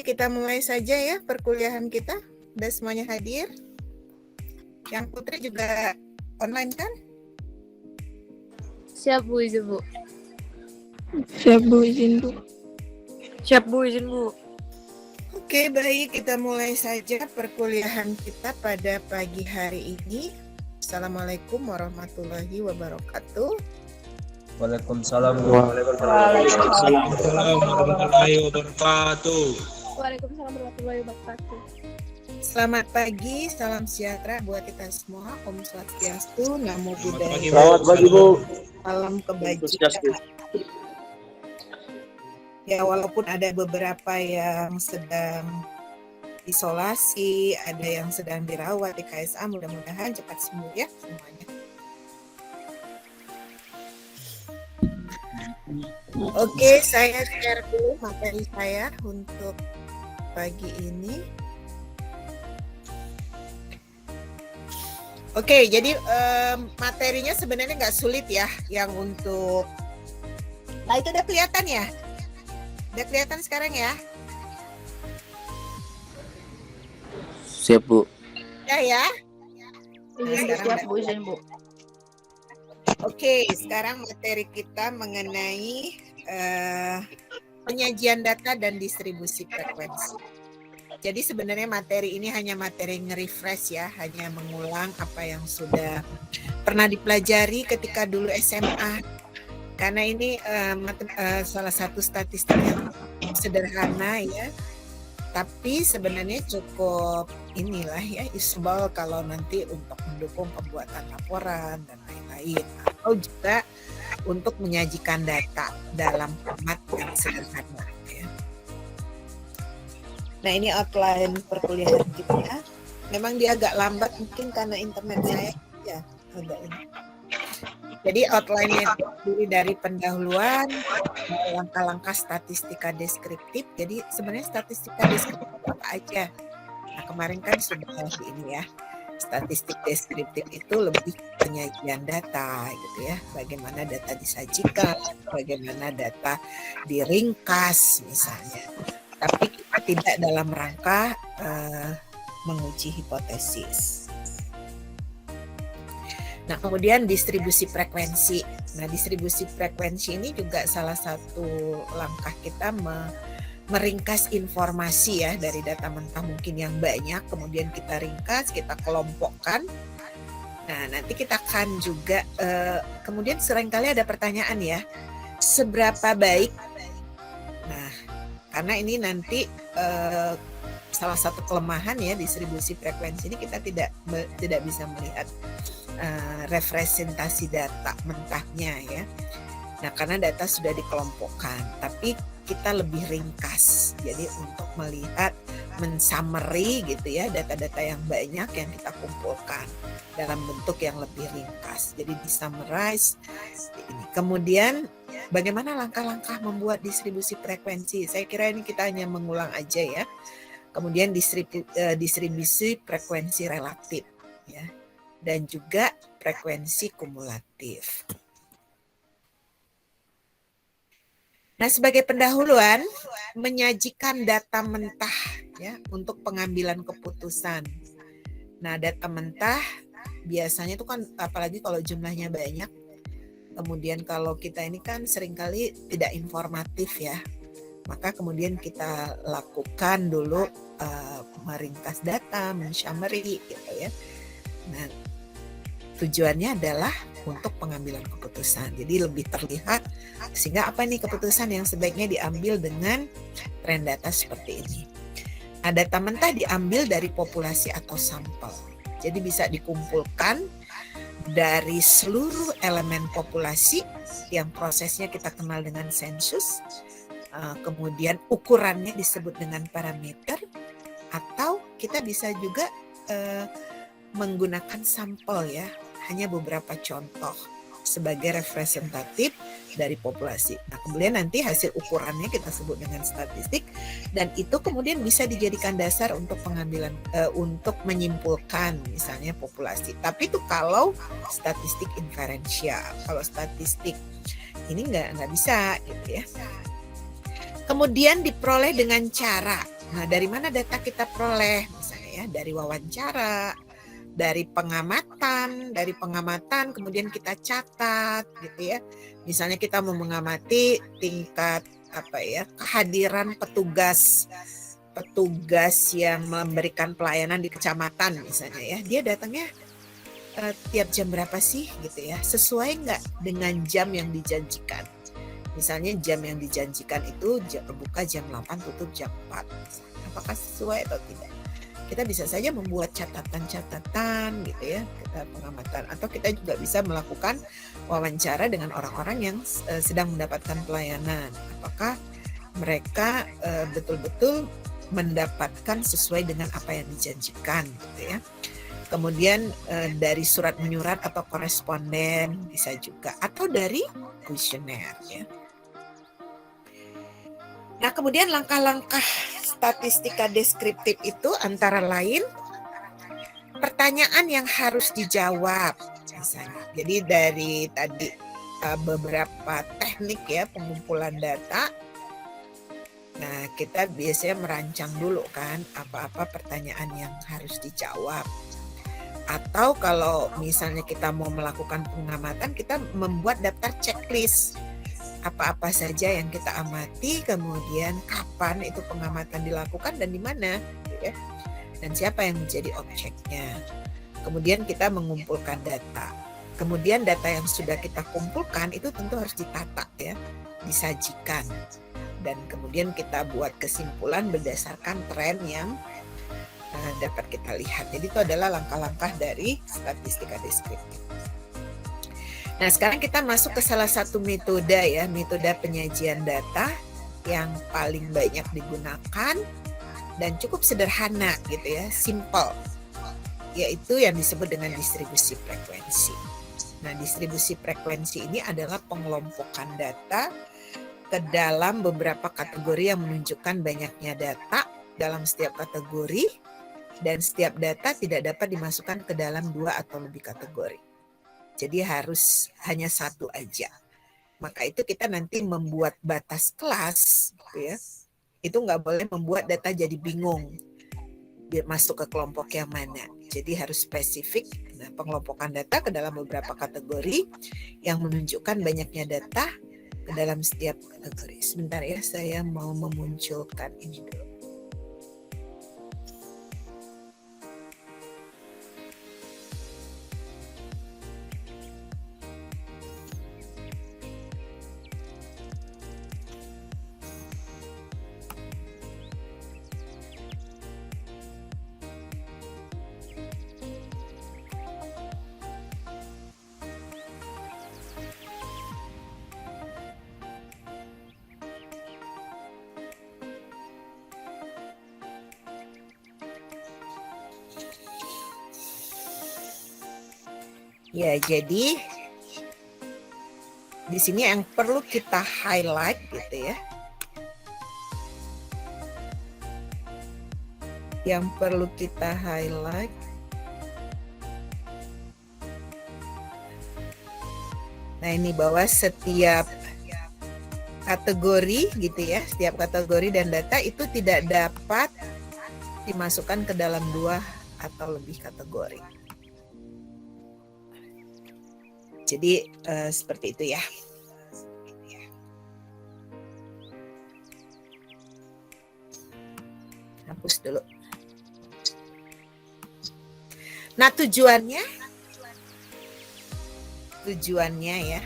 kita mulai saja ya perkuliahan kita. Udah semuanya hadir. Yang Putri juga online kan? Siap Bu, izin Bu. Siap Bu, izin Bu. Siap Bu, izin Bu. Oke, baik, kita mulai saja perkuliahan kita pada pagi hari ini. Assalamualaikum warahmatullahi wabarakatuh. Waalaikumsalam warahmatullahi wabarakatuh. Waalaikumsalam warahmatullahi wabarakatuh. Selamat pagi, salam sejahtera buat kita semua. Om Swastiastu, Namo Buddhaya. Selamat pagi Bu. Salam kebajikan. Ya, walaupun ada beberapa yang sedang isolasi, ada yang sedang dirawat di KSA, mudah-mudahan cepat sembuh ya semuanya. Oke, saya share dulu materi saya untuk pagi ini. Oke, jadi materinya sebenarnya nggak sulit ya, yang untuk... Nah, itu udah kelihatan ya? Udah kelihatan sekarang ya? Siap Bu. Ya. Siap Bu, izin Bu. Oke, sekarang materi kita mengenai penyajian data dan distribusi frekuensi. Jadi sebenarnya materi ini hanya materi nge-refresh ya, hanya mengulang apa yang sudah pernah dipelajari ketika dulu SMA. Karena ini salah satu statistik yang sederhana ya, tapi sebenarnya cukup inilah ya, useful kalau nanti untuk mendukung pembuatan laporan dan lain-lain, atau juga untuk menyajikan data dalam format yang sederhana ya. Nah, ini outline perkuliahan kita. Memang dia agak lambat mungkin karena internet saya ya agak ini. Jadi outline-nya terdiri dari pendahuluan, langkah-langkah statistika deskriptif. Jadi sebenarnya statistika deskriptif apa aja? Nah, kemarin kan sudah ini ya. Statistik deskriptif itu lebih penyajian data gitu ya. Bagaimana data disajikan, bagaimana data diringkas misalnya. Tapi kita tidak dalam rangka menguji hipotesis. Nah, kemudian distribusi frekuensi. Nah, distribusi frekuensi ini juga salah satu langkah kita meringkas informasi ya dari data mentah mungkin yang banyak, kemudian kita ringkas, kita kelompokkan. Nah, nanti kita akan juga kemudian seringkali ada pertanyaan ya, seberapa baik? Nah, karena ini nanti salah satu kelemahan ya distribusi frekuensi ini, kita tidak bisa melihat representasi data mentahnya ya. Nah, karena data sudah dikelompokkan, tapi kita lebih ringkas. Jadi untuk melihat mensummary gitu ya, data-data yang banyak yang kita kumpulkan dalam bentuk yang lebih ringkas. Jadi di summarize ini. Kemudian bagaimana langkah-langkah membuat distribusi frekuensi? Saya kira ini kita hanya mengulang aja ya. Kemudian distribusi frekuensi relatif ya, dan juga frekuensi kumulatif. Nah, sebagai pendahuluan, menyajikan data mentah ya untuk pengambilan keputusan. Nah, data mentah biasanya itu kan apalagi kalau jumlahnya banyak. Kemudian kalau kita ini kan seringkali tidak informatif ya. Maka kemudian kita lakukan dulu meringkas data, men-summary gitu ya. Nah, tujuannya adalah untuk pengambilan keputusan. Jadi lebih terlihat sehingga apa nih keputusan yang sebaiknya diambil dengan tren data seperti ini. Nah, data mentah diambil dari populasi atau sampel. Jadi bisa dikumpulkan dari seluruh elemen populasi yang prosesnya kita kenal dengan sensus. Kemudian ukurannya disebut dengan parameter, atau kita bisa juga menggunakan sampel ya, hanya beberapa contoh sebagai representatif dari populasi. Nah, kemudian nanti hasil ukurannya kita sebut dengan statistik, dan itu kemudian bisa dijadikan dasar untuk pengambilan untuk menyimpulkan misalnya populasi. Tapi itu kalau statistik inferensial, kalau statistik ini nggak bisa gitu ya. Kemudian diperoleh dengan cara Nah, dari mana data kita peroleh? Misalnya ya, dari wawancara, dari pengamatan kemudian kita catat gitu ya. Misalnya kita mau mengamati tingkat kehadiran petugas yang memberikan pelayanan di kecamatan misalnya ya. Dia datangnya tiap jam berapa sih gitu ya. Sesuai nggak dengan jam yang dijanjikan. Misalnya jam yang dijanjikan itu buka jam 8, tutup jam 4. Apakah sesuai atau tidak? Kita bisa saja membuat catatan-catatan gitu ya, kita pengamatan, atau kita juga bisa melakukan wawancara dengan orang-orang yang sedang mendapatkan pelayanan. Apakah mereka betul-betul mendapatkan sesuai dengan apa yang dijanjikan gitu ya. Kemudian dari surat menyurat atau koresponden bisa juga, atau dari kuesioner ya. Nah, kemudian langkah-langkah statistika deskriptif itu antara lain pertanyaan yang harus dijawab misalnya. Jadi dari tadi beberapa teknik ya pengumpulan data. Nah, kita biasanya merancang dulu kan apa-apa pertanyaan yang harus dijawab. Atau kalau misalnya kita mau melakukan pengamatan, kita membuat daftar checklist. Apa-apa saja yang kita amati, kemudian kapan itu pengamatan dilakukan dan di mana, gitu ya. Dan siapa yang menjadi objeknya. Kemudian kita mengumpulkan data. Kemudian data yang sudah kita kumpulkan itu tentu harus ditata ya, disajikan. Dan kemudian kita buat kesimpulan berdasarkan tren yang dapat kita lihat. Jadi itu adalah langkah-langkah dari statistika deskriptif. Nah, sekarang kita masuk ke salah satu metode ya, metode penyajian data yang paling banyak digunakan dan cukup sederhana gitu ya, simple, yaitu yang disebut dengan distribusi frekuensi. Nah, distribusi frekuensi ini adalah pengelompokan data ke dalam beberapa kategori yang menunjukkan banyaknya data dalam setiap kategori, dan setiap data tidak dapat dimasukkan ke dalam 2 atau lebih kategori. Jadi harus hanya satu aja. Maka itu kita nanti membuat batas kelas, gitu ya. Itu nggak boleh membuat data jadi bingung, biar masuk ke kelompok yang mana. Jadi harus spesifik. Nah, pengelompokan data ke dalam beberapa kategori yang menunjukkan banyaknya data ke dalam setiap kategori. Sebentar ya, saya mau memunculkan ini dulu. Ya, jadi di sini yang perlu kita highlight gitu ya. Yang perlu kita highlight nah ini bahwa setiap kategori gitu ya, setiap kategori dan data itu tidak dapat dimasukkan ke dalam 2 atau lebih kategori. Jadi seperti itu ya. Hapus dulu. Nah, tujuannya ya.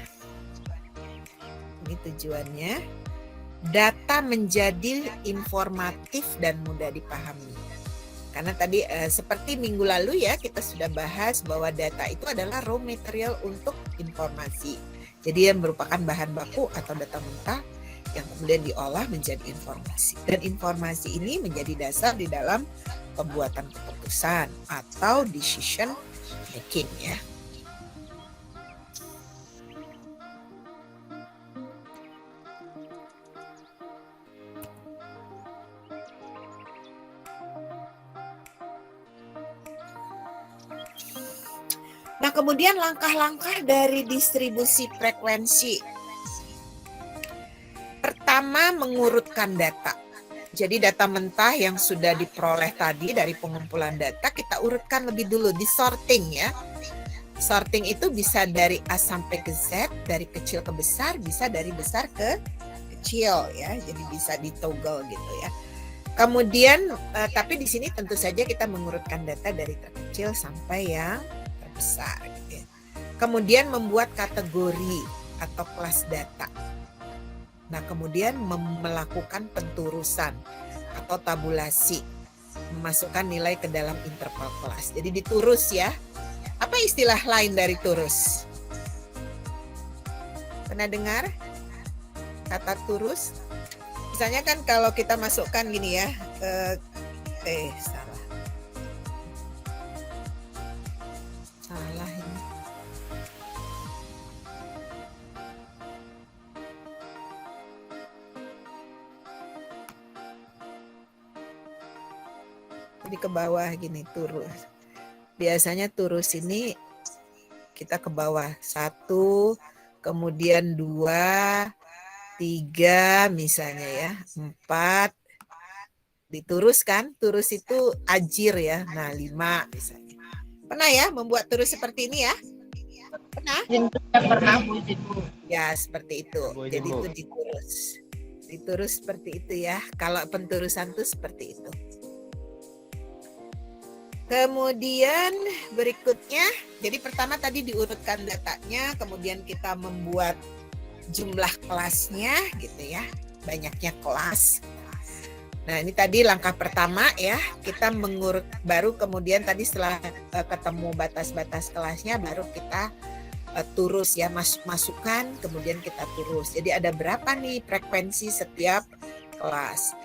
Ini tujuannya, data menjadi informatif dan mudah dipahami. Karena tadi seperti minggu lalu ya, kita sudah bahas bahwa data itu adalah raw material untuk informasi. Jadi yang merupakan bahan baku atau data mentah yang kemudian diolah menjadi informasi. Dan informasi ini menjadi dasar di dalam pembuatan keputusan atau decision making ya. Nah, kemudian langkah-langkah dari distribusi frekuensi. Pertama, mengurutkan data. Jadi data mentah yang sudah diperoleh tadi dari pengumpulan data kita urutkan lebih dulu, di sorting ya. Sorting itu bisa dari A sampai ke Z, dari kecil ke besar, bisa dari besar ke kecil ya. Jadi bisa ditoggle gitu ya. Kemudian tapi di sini tentu saja kita mengurutkan data dari terkecil sampai yang terbesar gitu ya. Kemudian membuat kategori atau kelas data. Nah, kemudian melakukan penturusan atau tabulasi, memasukkan nilai ke dalam interval kelas. Jadi diturus ya. Apa istilah lain dari turus? Pernah dengar kata turus? Misalnya kan kalau kita masukkan gini ya, salah. Salah ini. Jadi ke bawah gini, turus. Biasanya turus ini kita ke bawah 1, kemudian 2, 3 misalnya ya, 4. Diturus kan, turus itu ajir ya. Nah 5 misalnya. Pernah ya membuat turus seperti ini ya? Pernah? Pernah Bu izin Bu. Ya seperti itu. Bu, izin, Jadi Bu. itu diturus. Diturus seperti itu ya. Kalau penturusan itu seperti itu. Kemudian berikutnya, jadi pertama tadi diurutkan datanya, kemudian kita membuat jumlah kelasnya gitu ya, banyaknya kelas. Nah ini tadi langkah pertama ya, kita mengurut, baru kemudian tadi setelah ketemu batas-batas kelasnya, baru kita turus ya, masukkan, kemudian kita turus. Jadi ada berapa nih frekuensi setiap kelas.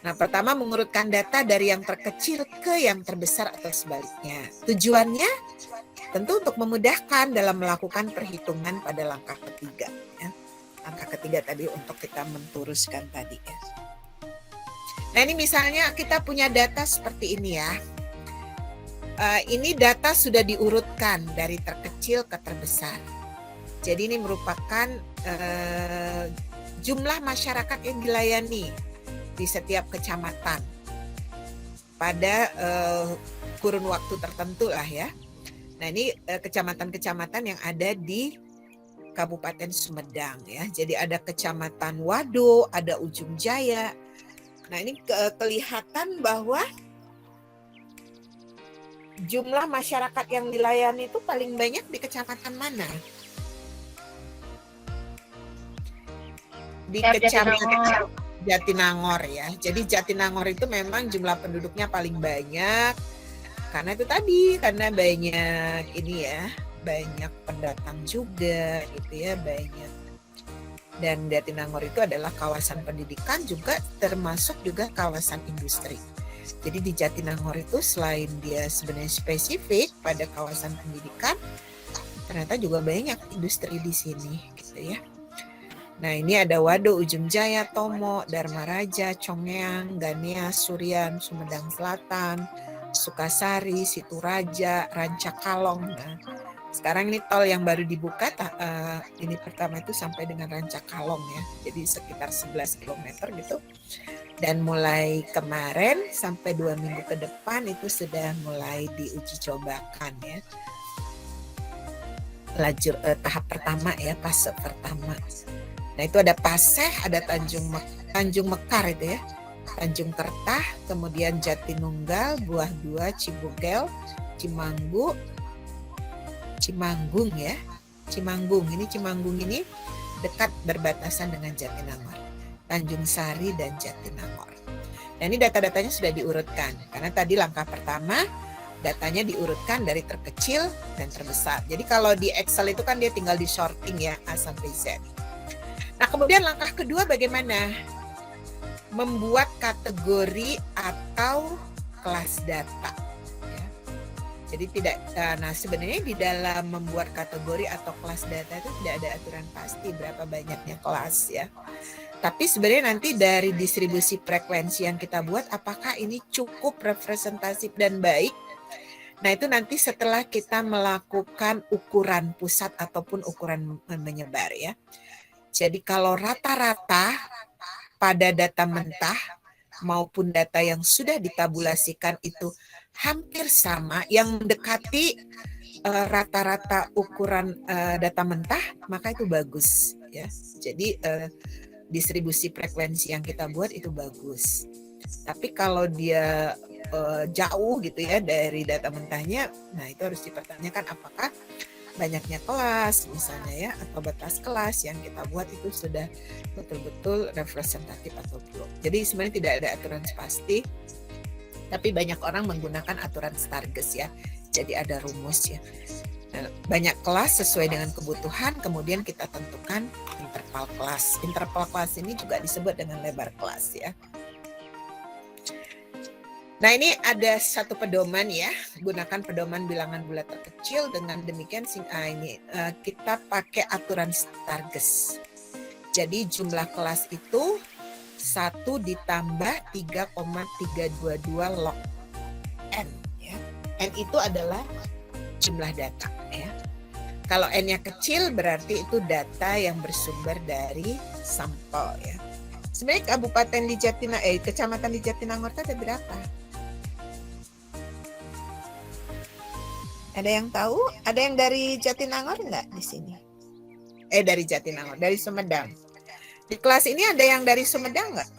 Nah, pertama mengurutkan data dari yang terkecil ke yang terbesar atau sebaliknya. Tujuannya tentu untuk memudahkan dalam melakukan perhitungan pada langkah ketiga. Ya. Langkah ketiga tadi untuk kita menturuskan tadi ya. Nah, ini misalnya kita punya data seperti ini ya. Ini data sudah diurutkan dari terkecil ke terbesar. Jadi ini merupakan jumlah masyarakat yang dilayani di setiap kecamatan pada kurun waktu tertentu lah ya. Nah ini kecamatan-kecamatan yang ada di Kabupaten Sumedang ya. Jadi ada Kecamatan Wado, ada Ujung Jaya. Nah ini kelihatan bahwa jumlah masyarakat yang dilayani itu paling banyak di kecamatan mana? Di Kecamatan Jatinangor ya. Jadi Jatinangor itu memang jumlah penduduknya paling banyak karena itu tadi, karena banyak ini ya, banyak pendatang juga gitu ya, banyak. Dan Jatinangor itu adalah kawasan pendidikan juga termasuk juga kawasan industri. Jadi di Jatinangor itu selain dia sebenarnya spesifik pada kawasan pendidikan, ternyata juga banyak industri di sini gitu ya. Nah ini ada Wado, Ujung Jaya, Tomo, Dharma Raja, Chongyeang, Ganea, Surian, Sumedang Selatan, Sukasari, Situraja, Rancakalong. Nah, sekarang ini tol yang baru dibuka, ini pertama itu sampai dengan Rancakalong ya, jadi sekitar 11 km gitu. Dan mulai kemarin sampai 2 minggu ke depan itu sudah mulai diuji cobakan ya. Lajur tahap pertama ya, fase pertama. Nah itu ada Paseh, ada Tanjung Mekar itu ya, Tanjung Kertah, kemudian Jatinunggal, Buah Dua, Cibugel, Cimanggung ya, Cimanggung ini dekat berbatasan dengan Jatinangor, Tanjung Sari dan Jatinangor. Nah ini data-datanya sudah diurutkan, karena tadi langkah pertama datanya diurutkan dari terkecil dan terbesar. Jadi kalau di Excel itu kan dia tinggal di sorting ya, A sampai Z. Nah kemudian langkah kedua bagaimana? Membuat kategori atau kelas data. Ya. Jadi tidak, nah sebenarnya di dalam membuat kategori atau kelas data itu tidak ada aturan pasti berapa banyaknya kelas ya. Tapi sebenarnya nanti dari distribusi frekuensi yang kita buat, apakah ini cukup representatif dan baik? Nah itu nanti setelah kita melakukan ukuran pusat ataupun ukuran menyebar ya. Jadi kalau rata-rata pada data mentah maupun data yang sudah ditabulasikan itu hampir sama, yang mendekati rata-rata ukuran data mentah, maka itu bagus ya. Jadi distribusi frekuensi yang kita buat itu bagus. Tapi kalau dia jauh gitu ya dari data mentahnya, nah itu harus dipertanyakan apakah banyaknya kelas misalnya ya, atau batas kelas yang kita buat itu sudah betul-betul representatif atau belum. Jadi sebenarnya tidak ada aturan pasti, tapi banyak orang menggunakan aturan Stargess ya. Jadi ada rumus ya. Nah, banyak kelas sesuai dengan kebutuhan, kemudian kita tentukan interval kelas. Interval kelas ini juga disebut dengan lebar kelas ya. Nah, ini ada satu pedoman ya, gunakan pedoman bilangan bulat terkecil. Dengan demikian kita pakai aturan Stargess. Jadi jumlah kelas itu 1 ditambah 3,322 log N ya. N itu adalah jumlah data ya. Kalau N-nya kecil berarti itu data yang bersumber dari sampel ya. Sebenarnya kecamatan di Jatinangor itu ada berapa? Ada yang tahu? Ada yang dari Jatinangor enggak di sini? Dari Jatinangor, dari Sumedang. Di kelas ini ada yang dari Sumedang enggak?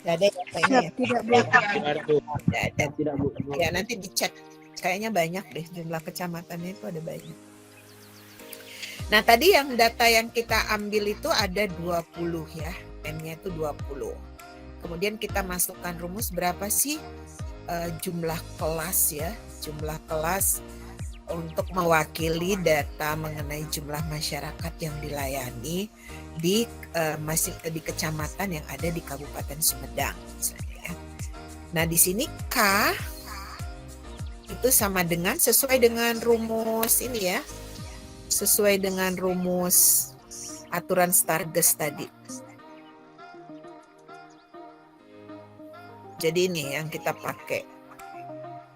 Enggak ada ya kayaknya ya? Tidak, Bu. Enggak ada. Tidak, Bu. Ya, nanti dicek. Kayaknya banyak deh, jumlah kecamatannya itu ada banyak. Nah, tadi yang data yang kita ambil itu ada 20 ya. N-nya itu 20. Kemudian kita masukkan rumus berapa sih jumlah kelas ya. Jumlah kelas untuk mewakili data mengenai jumlah masyarakat yang dilayani di kecamatan yang ada di Kabupaten Sumedang. Ya. Nah, di sini K itu sama dengan sesuai dengan rumus ini ya. Sesuai dengan rumus aturan Stargess tadi. Jadi ini yang kita pakai.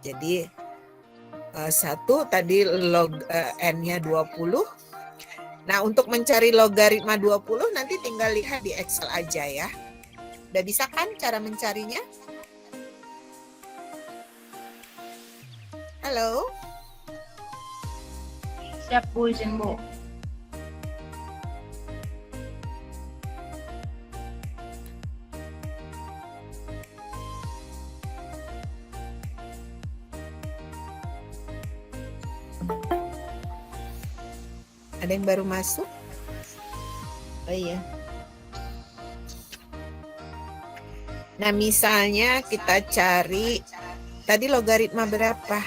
Jadi satu tadi N-nya 20. Nah, untuk mencari logaritma 20 nanti tinggal lihat di Excel aja ya. Udah bisa kan cara mencarinya? Halo? Siap Bu, izin Bu. Ada yang baru masuk? Oh iya. Nah, misalnya kita cari tadi logaritma berapa?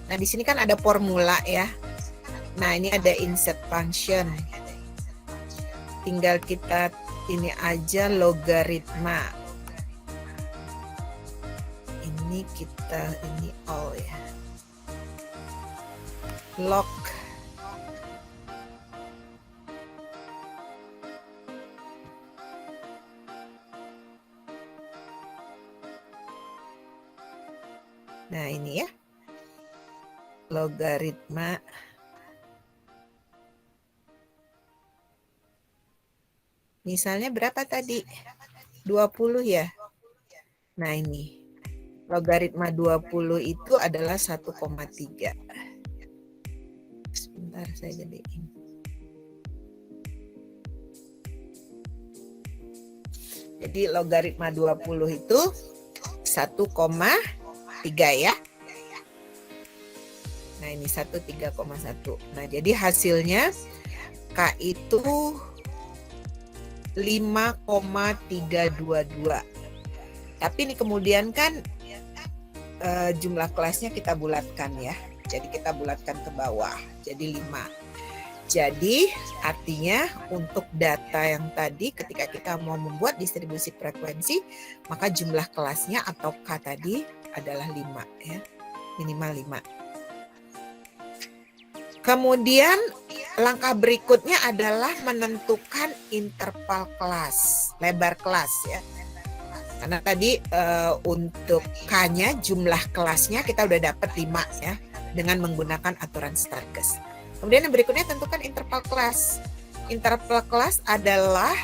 Nah, di sini kan ada formula ya. Nah, ini ada insert function. Tinggal kita ini aja logaritma. Ini all ya. Log nah ini ya logaritma misalnya berapa tadi 20 ya. Nah, ini logaritma 20 itu adalah 1,3. Sebentar saya gedein. Jadi logaritma 20 itu 1,3 ya. Nah, ini 13,1. Nah, jadi hasilnya K itu 5,322. Tapi ini kemudian kan jumlah kelasnya kita bulatkan ya. Jadi kita bulatkan ke bawah, jadi 5. Jadi artinya untuk data yang tadi ketika kita mau membuat distribusi frekuensi, maka jumlah kelasnya atau K tadi adalah 5 ya, minimal 5. Kemudian langkah berikutnya adalah menentukan interval kelas, lebar kelas ya. Karena tadi untuk K-nya jumlah kelasnya kita udah dapat 5 ya. Dengan menggunakan aturan Stargess. Kemudian yang berikutnya tentukan interval kelas. Interval kelas adalah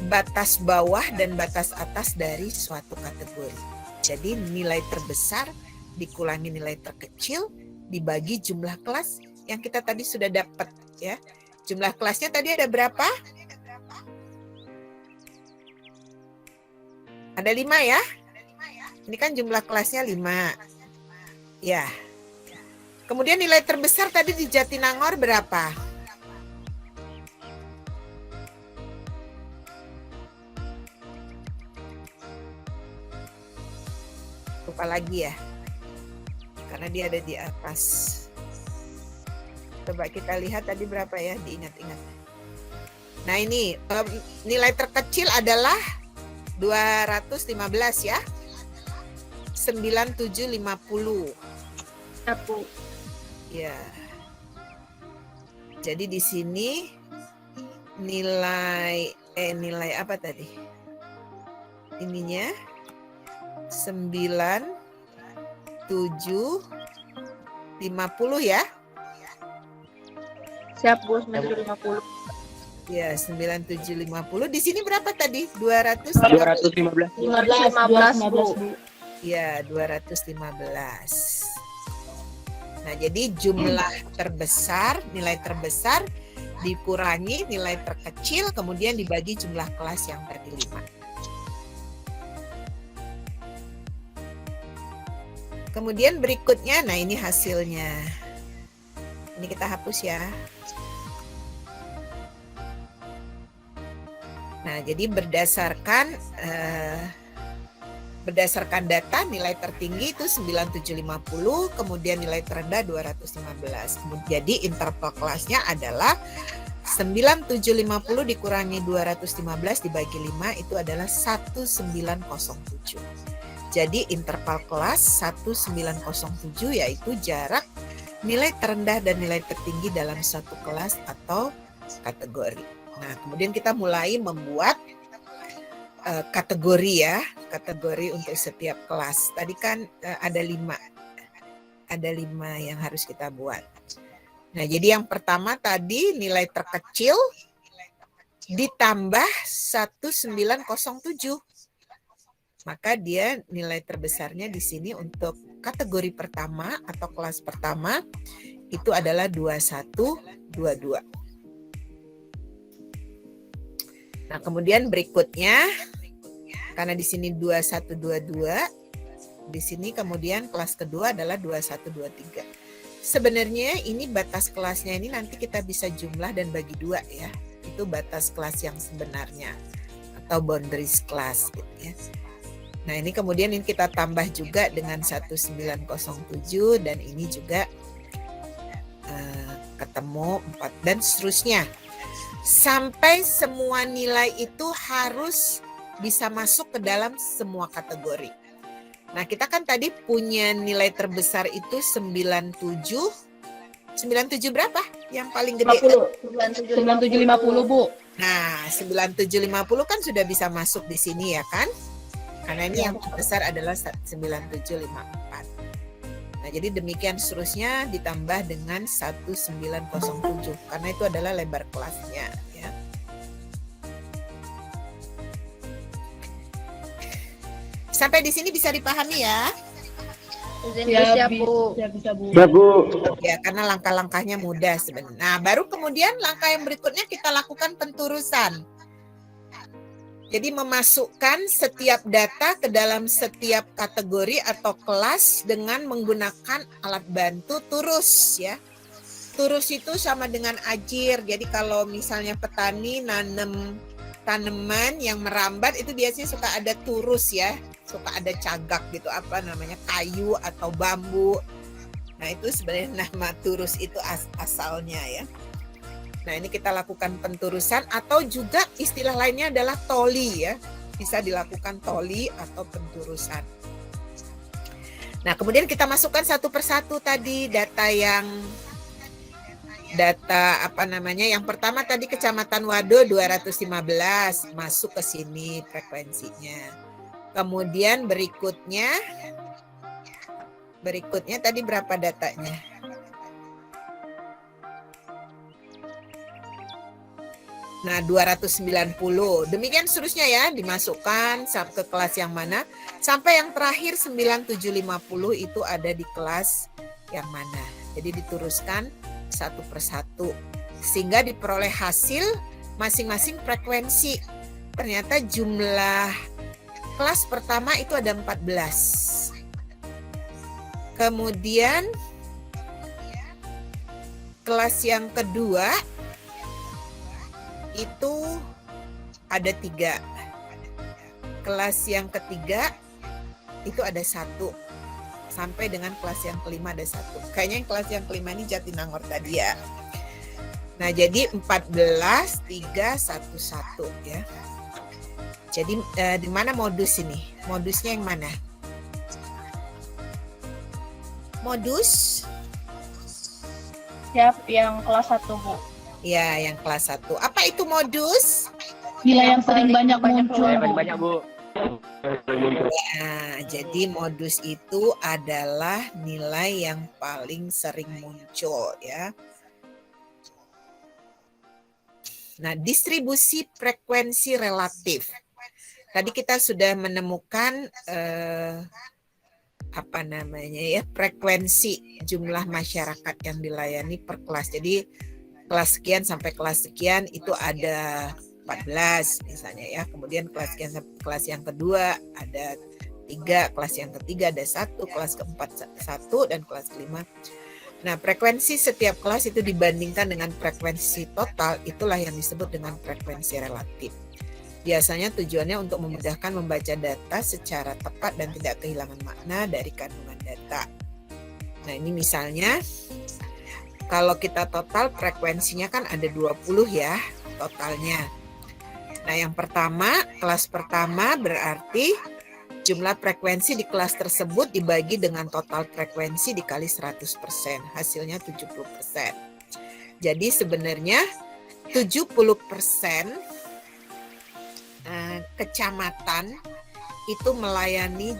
batas bawah dan batas atas dari suatu kategori. Jadi nilai terbesar dikurangi nilai terkecil dibagi jumlah kelas yang kita tadi sudah dapat ya. Jumlah kelasnya tadi ada berapa? Ada 5 ya? Ini kan jumlah kelasnya 5. Ya. Kemudian nilai terbesar tadi di Jatinangor berapa? Lupa lagi ya. Karena dia ada di atas. Coba kita lihat tadi berapa ya, diingat-ingat. Nah ini nilai terkecil adalah 215 ya. 9750. Ya, Bu. Ya. Jadi di sini nilai apa tadi? Ininya 9750 ya. Siap, Bu. 950. Ya, 9750. Di sini berapa tadi? 200? 215. 15, Bu. Ya, 215. Nah, jadi jumlah terbesar, nilai terbesar dikurangi nilai terkecil, kemudian dibagi jumlah kelas yang tadi 5. Kemudian berikutnya, nah ini hasilnya. Ini kita hapus ya. Nah, jadi berdasarkan data nilai tertinggi itu 9750, kemudian nilai terendah 215. Jadi interval kelasnya adalah 9750 dikurangi 215 dibagi 5 itu adalah 1907. Jadi interval kelas 1907 yaitu jarak nilai terendah dan nilai tertinggi dalam satu kelas atau kategori. Nah, kemudian kita mulai membuat kategori ya, kategori untuk setiap kelas. Tadi kan ada 5 yang harus kita buat. Nah, jadi yang pertama tadi nilai terkecil ditambah 1907. Maka dia nilai terbesarnya di sini untuk kategori pertama atau kelas pertama itu adalah 2122. Nah, kemudian berikutnya karena di sini 2122, di sini kemudian kelas kedua adalah 2123. Sebenarnya ini batas kelasnya ini nanti kita bisa jumlah dan bagi 2 ya. Itu batas kelas yang sebenarnya atau boundaries class gitu ya. Nah, ini kemudian ini kita tambah juga dengan 1907 dan ini juga ketemu 4 dan seterusnya. Sampai semua nilai itu harus bisa masuk ke dalam semua kategori. Nah, kita kan tadi punya nilai terbesar itu 97. 97 berapa? Yang paling gede? 9750, Bu. Nah, 9750 kan sudah bisa masuk di sini ya kan? Karena ini yang terbesar adalah 9754. Nah, jadi demikian seterusnya ditambah dengan 1907 karena itu adalah lebar kelasnya ya. Sampai di sini bisa dipahami ya? Siap, Bu. Ya, Bu. Ya, karena langkah-langkahnya mudah sebenarnya. Nah, baru kemudian langkah yang berikutnya kita lakukan penturusan. Jadi memasukkan setiap data ke dalam setiap kategori atau kelas dengan menggunakan alat bantu turus ya. Turus itu sama dengan ajir. Jadi kalau misalnya petani nanam tanaman yang merambat itu biasanya suka ada turus ya. Suka ada cagak gitu, apa namanya, kayu atau bambu. Nah, itu sebenarnya nama turus itu asalnya ya. Nah, ini kita lakukan penturusan atau juga istilah lainnya adalah toli ya. Bisa dilakukan toli atau penturusan. Nah, kemudian kita masukkan satu persatu tadi data apa namanya? Yang pertama tadi Kecamatan Wado 215 masuk ke sini frekuensinya. Kemudian berikutnya tadi berapa datanya? Nah, 290. Demikian seterusnya ya, dimasukkan ke kelas yang mana. Sampai yang terakhir 9750 itu ada di kelas yang mana. Jadi diteruskan satu persatu. Sehingga diperoleh hasil masing-masing frekuensi. Ternyata jumlah kelas pertama itu ada 14. Kemudian kelas yang kedua itu ada 3. Kelas yang ketiga itu ada 1. Sampai dengan kelas yang kelima ada 1. Kayaknya yang kelas yang kelima ini Jatinangor tadi ya. Nah, jadi 14, 3, 1, 1 ya. Jadi di mana modus ini? Modusnya yang mana? Modus? Siap, yang kelas 1, Bu. Ya, yang kelas 1. Apa itu modus? Nilai yang paling banyak muncul. Banyak Bu. Nah, jadi modus itu adalah nilai yang paling sering muncul ya. Nah, distribusi frekuensi relatif. Tadi kita sudah menemukan frekuensi jumlah masyarakat yang dilayani per kelas. Jadi kelas sekian sampai kelas sekian itu ada 14 misalnya ya. Kemudian kelas sekian sampai kelas yang kedua ada 3, kelas yang ketiga ada 1, kelas keempat 1 dan kelas kelima. Nah, frekuensi setiap kelas itu dibandingkan dengan frekuensi total, itulah yang disebut dengan frekuensi relatif. Biasanya tujuannya untuk memudahkan membaca data secara tepat dan tidak kehilangan makna dari kandungan data. Nah, ini misalnya kalau kita total frekuensinya kan ada 20 ya totalnya. Nah, yang pertama, kelas pertama berarti jumlah frekuensi di kelas tersebut dibagi dengan total frekuensi dikali 100%, hasilnya 70%. Jadi sebenarnya 70% kecamatan itu melayani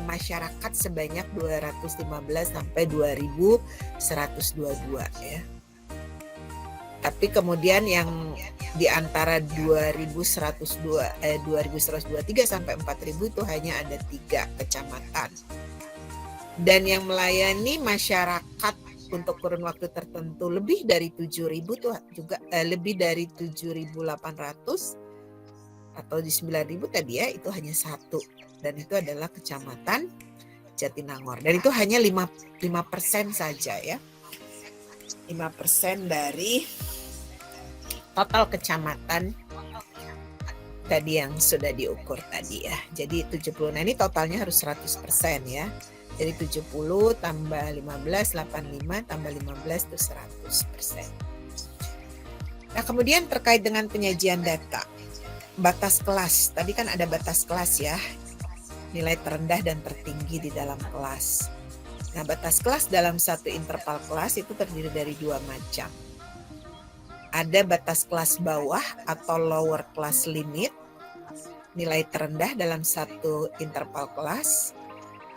masyarakat sebanyak 215 sampai 2122 ya. Tapi kemudian yang di antara 2123 sampai 4000 itu hanya ada 3 kecamatan. Dan yang melayani masyarakat untuk kurun waktu tertentu lebih dari 7000 tuh juga lebih dari 7800 atau di 9.000 tadi ya, itu hanya 1 dan itu adalah kecamatan Jatinangor dan itu hanya 5% saja ya, 5% dari total kecamatan tadi yang sudah diukur tadi ya. Jadi 70, nah ini totalnya harus 100% ya. Jadi 70 tambah 15, 85 tambah 15 itu 100%. Nah, kemudian terkait dengan penyajian data. Batas kelas, tadi kan ada batas kelas ya, nilai terendah dan tertinggi di dalam kelas. Nah, batas kelas dalam satu interval kelas itu terdiri dari 2 macam. Ada batas kelas bawah atau lower class limit, nilai terendah dalam satu interval kelas.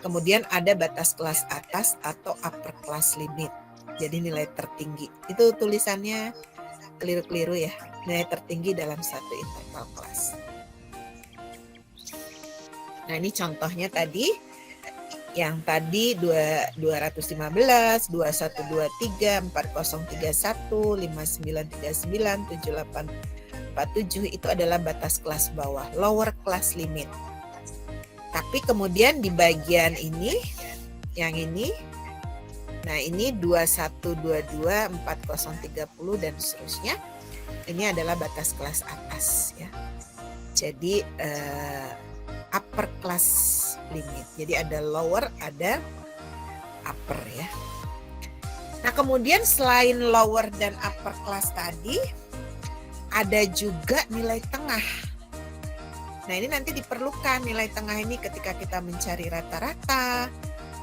Kemudian ada batas kelas atas atau upper class limit, jadi nilai tertinggi. Itu tulisannya keliru-keliru ya, nilai tertinggi dalam satu interval kelas. Nah, ini contohnya tadi, yang tadi 215, 2123, 4031, 5939, 7847 itu adalah batas kelas bawah, lower class limit. Tapi kemudian di bagian ini, yang ini, nah ini 2122, 4030 dan seterusnya, ini adalah batas kelas atas ya. Jadi upper class limit. Jadi ada lower, ada upper ya. Nah, kemudian selain lower dan upper class tadi, ada juga nilai tengah. Nah, ini nanti diperlukan nilai tengah ini ketika kita mencari rata-rata,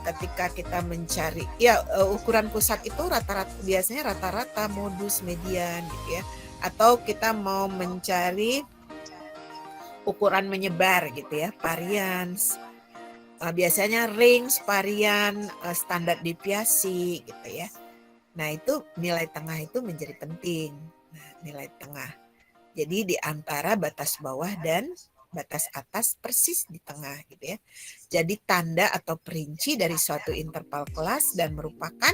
ketika kita mencari ya ukuran pusat itu rata-rata, biasanya rata-rata, modus, median gitu ya. Atau kita mau mencari ukuran menyebar gitu ya, varians, biasanya range, varian, standar deviasi gitu ya. Nah, itu nilai tengah itu menjadi penting. Nah, nilai tengah. Jadi di antara batas bawah dan batas atas persis di tengah gitu ya. Jadi tanda atau perinci dari suatu interval kelas dan merupakan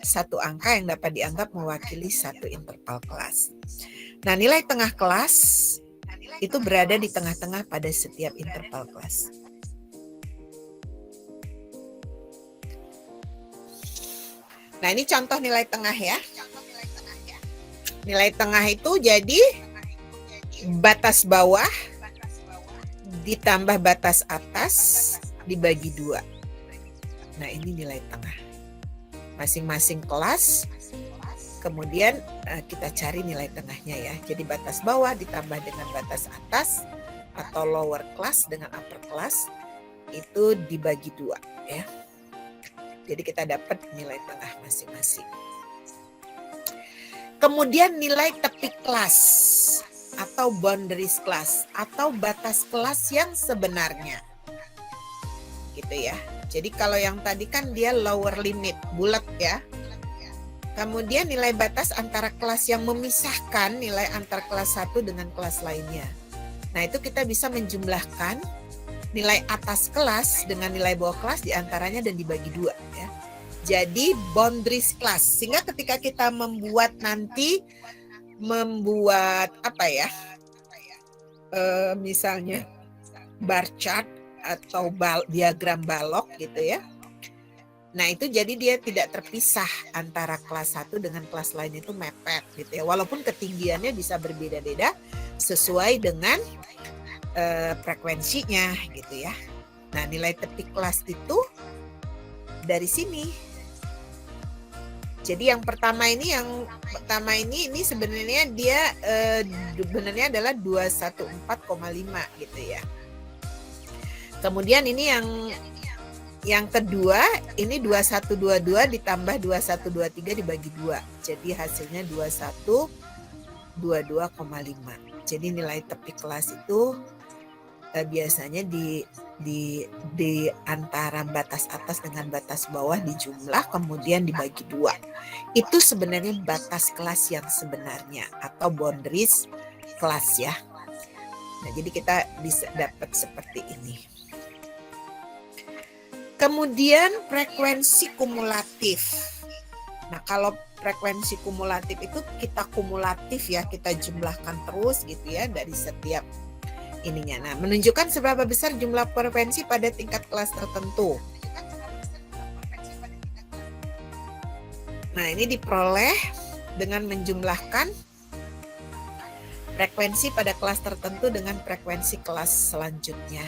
satu angka yang dapat dianggap mewakili satu interval kelas. Nah, nilai tengah kelas itu berada di tengah-tengah pada setiap interval kelas. Nah, ini contoh nilai tengah ya. Nilai tengah itu jadi batas bawah ditambah batas atas dibagi 2. Nah, ini nilai tengah. Masing-masing kelas, kemudian kita cari nilai tengahnya ya. Jadi batas bawah ditambah dengan batas atas atau lower class dengan upper class itu dibagi 2 ya. Jadi kita dapat nilai tengah masing-masing. Kemudian nilai tepi kelas atau boundaries class atau batas kelas yang sebenarnya. Gitu ya. Jadi kalau yang tadi kan dia lower limit, bulat ya. Kemudian nilai batas antara kelas yang memisahkan nilai antar kelas satu dengan kelas lainnya. Nah, itu kita bisa menjumlahkan nilai atas kelas dengan nilai bawah kelas diantaranya dan dibagi 2 ya. Jadi boundaries class, sehingga ketika kita membuat apa ya, misalnya bar chart atau diagram balok gitu ya. Nah, itu jadi dia tidak terpisah antara kelas 1 dengan kelas lain, itu mepet gitu ya. Walaupun ketinggiannya bisa berbeda-beda sesuai dengan frekuensinya gitu ya. Nah, nilai tepi kelas itu dari sini. Jadi yang pertama ini ini sebenarnya dia sebenarnya adalah 214,5 gitu ya. Kemudian ini yang kedua ini 2122 ditambah 2123 dibagi 2. Jadi hasilnya 2122,5. Jadi nilai tepi kelas itu biasanya di antara batas atas dengan batas bawah dijumlah kemudian dibagi 2. Itu sebenarnya batas kelas yang sebenarnya atau boundaries kelas ya. Nah, jadi kita bisa dapat seperti ini. Kemudian frekuensi kumulatif. Nah, kalau frekuensi kumulatif itu kita kumulatif ya, kita jumlahkan terus gitu ya dari setiap ininya. Nah, menunjukkan seberapa besar jumlah frekuensi pada tingkat kelas tertentu. Nah, ini diperoleh dengan menjumlahkan frekuensi pada kelas tertentu dengan frekuensi kelas selanjutnya.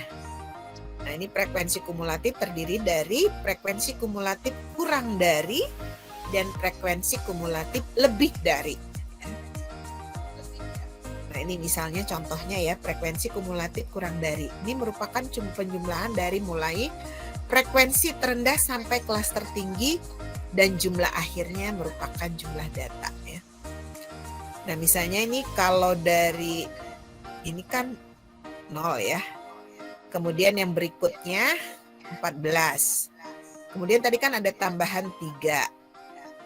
Nah, ini frekuensi kumulatif terdiri dari frekuensi kumulatif kurang dari dan frekuensi kumulatif lebih dari. Nah, ini misalnya contohnya ya, frekuensi kumulatif kurang dari. Ini merupakan penjumlahan dari mulai frekuensi terendah sampai kelas tertinggi dan jumlah akhirnya merupakan jumlah data ya. Nah, misalnya ini kalau dari ini kan 0 ya. Kemudian yang berikutnya 14. Kemudian tadi kan ada tambahan 3.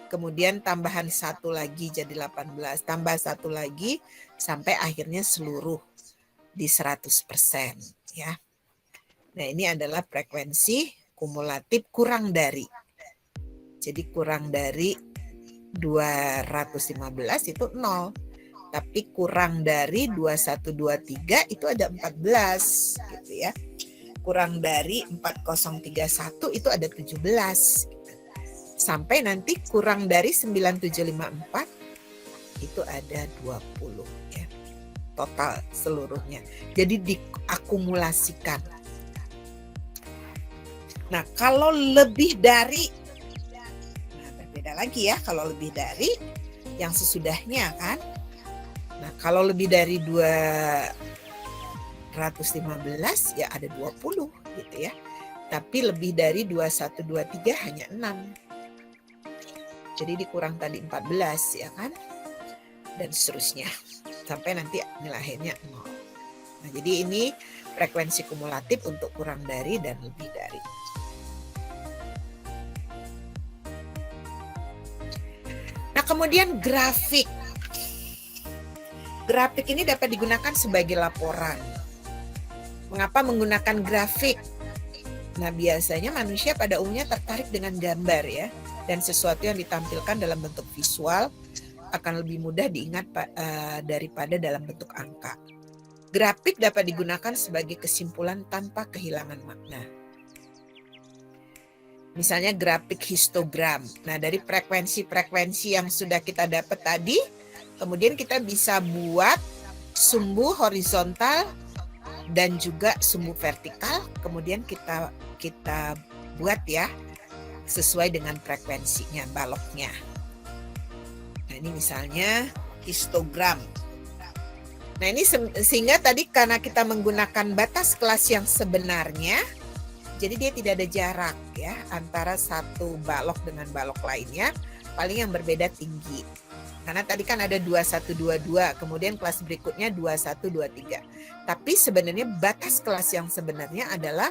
Kemudian tambahan 1 lagi jadi 18. Tambah 1 lagi sampai akhirnya seluruh di 100% ya. Nah, ini adalah frekuensi kumulatif kurang dari. Jadi kurang dari 215 itu 0. Tapi kurang dari 2123 itu ada 14 gitu ya. Kurang dari 4031 itu ada 17 gitu. Sampai nanti kurang dari 9754 itu ada 20 ya. Total seluruhnya. Jadi diakumulasikan. Nah, kalau lebih dari, nah berbeda lagi ya kalau lebih dari yang sesudahnya kan. Nah, kalau lebih dari 215 ya ada 20 gitu ya. Tapi lebih dari 2123 hanya 6. Jadi dikurang tadi 14 ya kan. Dan seterusnya. Sampai nanti nilai akhirnya 0. Nah, jadi ini frekuensi kumulatif untuk kurang dari dan lebih dari. Nah, kemudian grafik. Grafik ini dapat digunakan sebagai laporan. Mengapa menggunakan grafik? Nah, biasanya manusia pada umumnya tertarik dengan gambar ya, dan sesuatu yang ditampilkan dalam bentuk visual akan lebih mudah diingat daripada dalam bentuk angka. Grafik dapat digunakan sebagai kesimpulan tanpa kehilangan makna. Misalnya grafik histogram. Nah, dari frekuensi-frekuensi yang sudah kita dapat tadi, kemudian kita bisa buat sumbu horizontal dan juga sumbu vertikal, kemudian kita buat ya sesuai dengan frekuensinya, baloknya. Nah, ini misalnya histogram. Nah, ini sehingga tadi karena kita menggunakan batas kelas yang sebenarnya, jadi dia tidak ada jarak ya antara satu balok dengan balok lainnya, paling yang berbeda tinggi. Karena tadi kan ada 2122, kemudian kelas berikutnya 2123. Tapi sebenarnya batas kelas yang sebenarnya adalah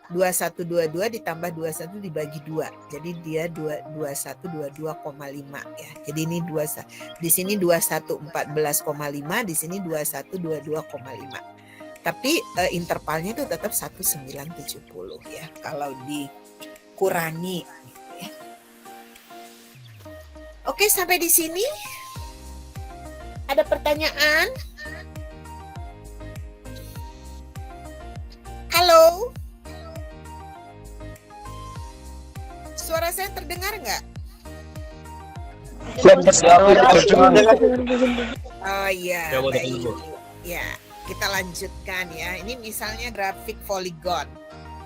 2122 ditambah 21 dibagi 2. Jadi dia 2122,5 ya. Jadi ini di sini 2114,5, di sini 2122,5. Tapi intervalnya itu tetap 1970 ya kalau dikurangi. Oke, sampai di sini. Ada pertanyaan? Halo? Suara saya terdengar nggak? Oh iya, baik. Ya, kita lanjutkan ya. Ini misalnya grafik poligon.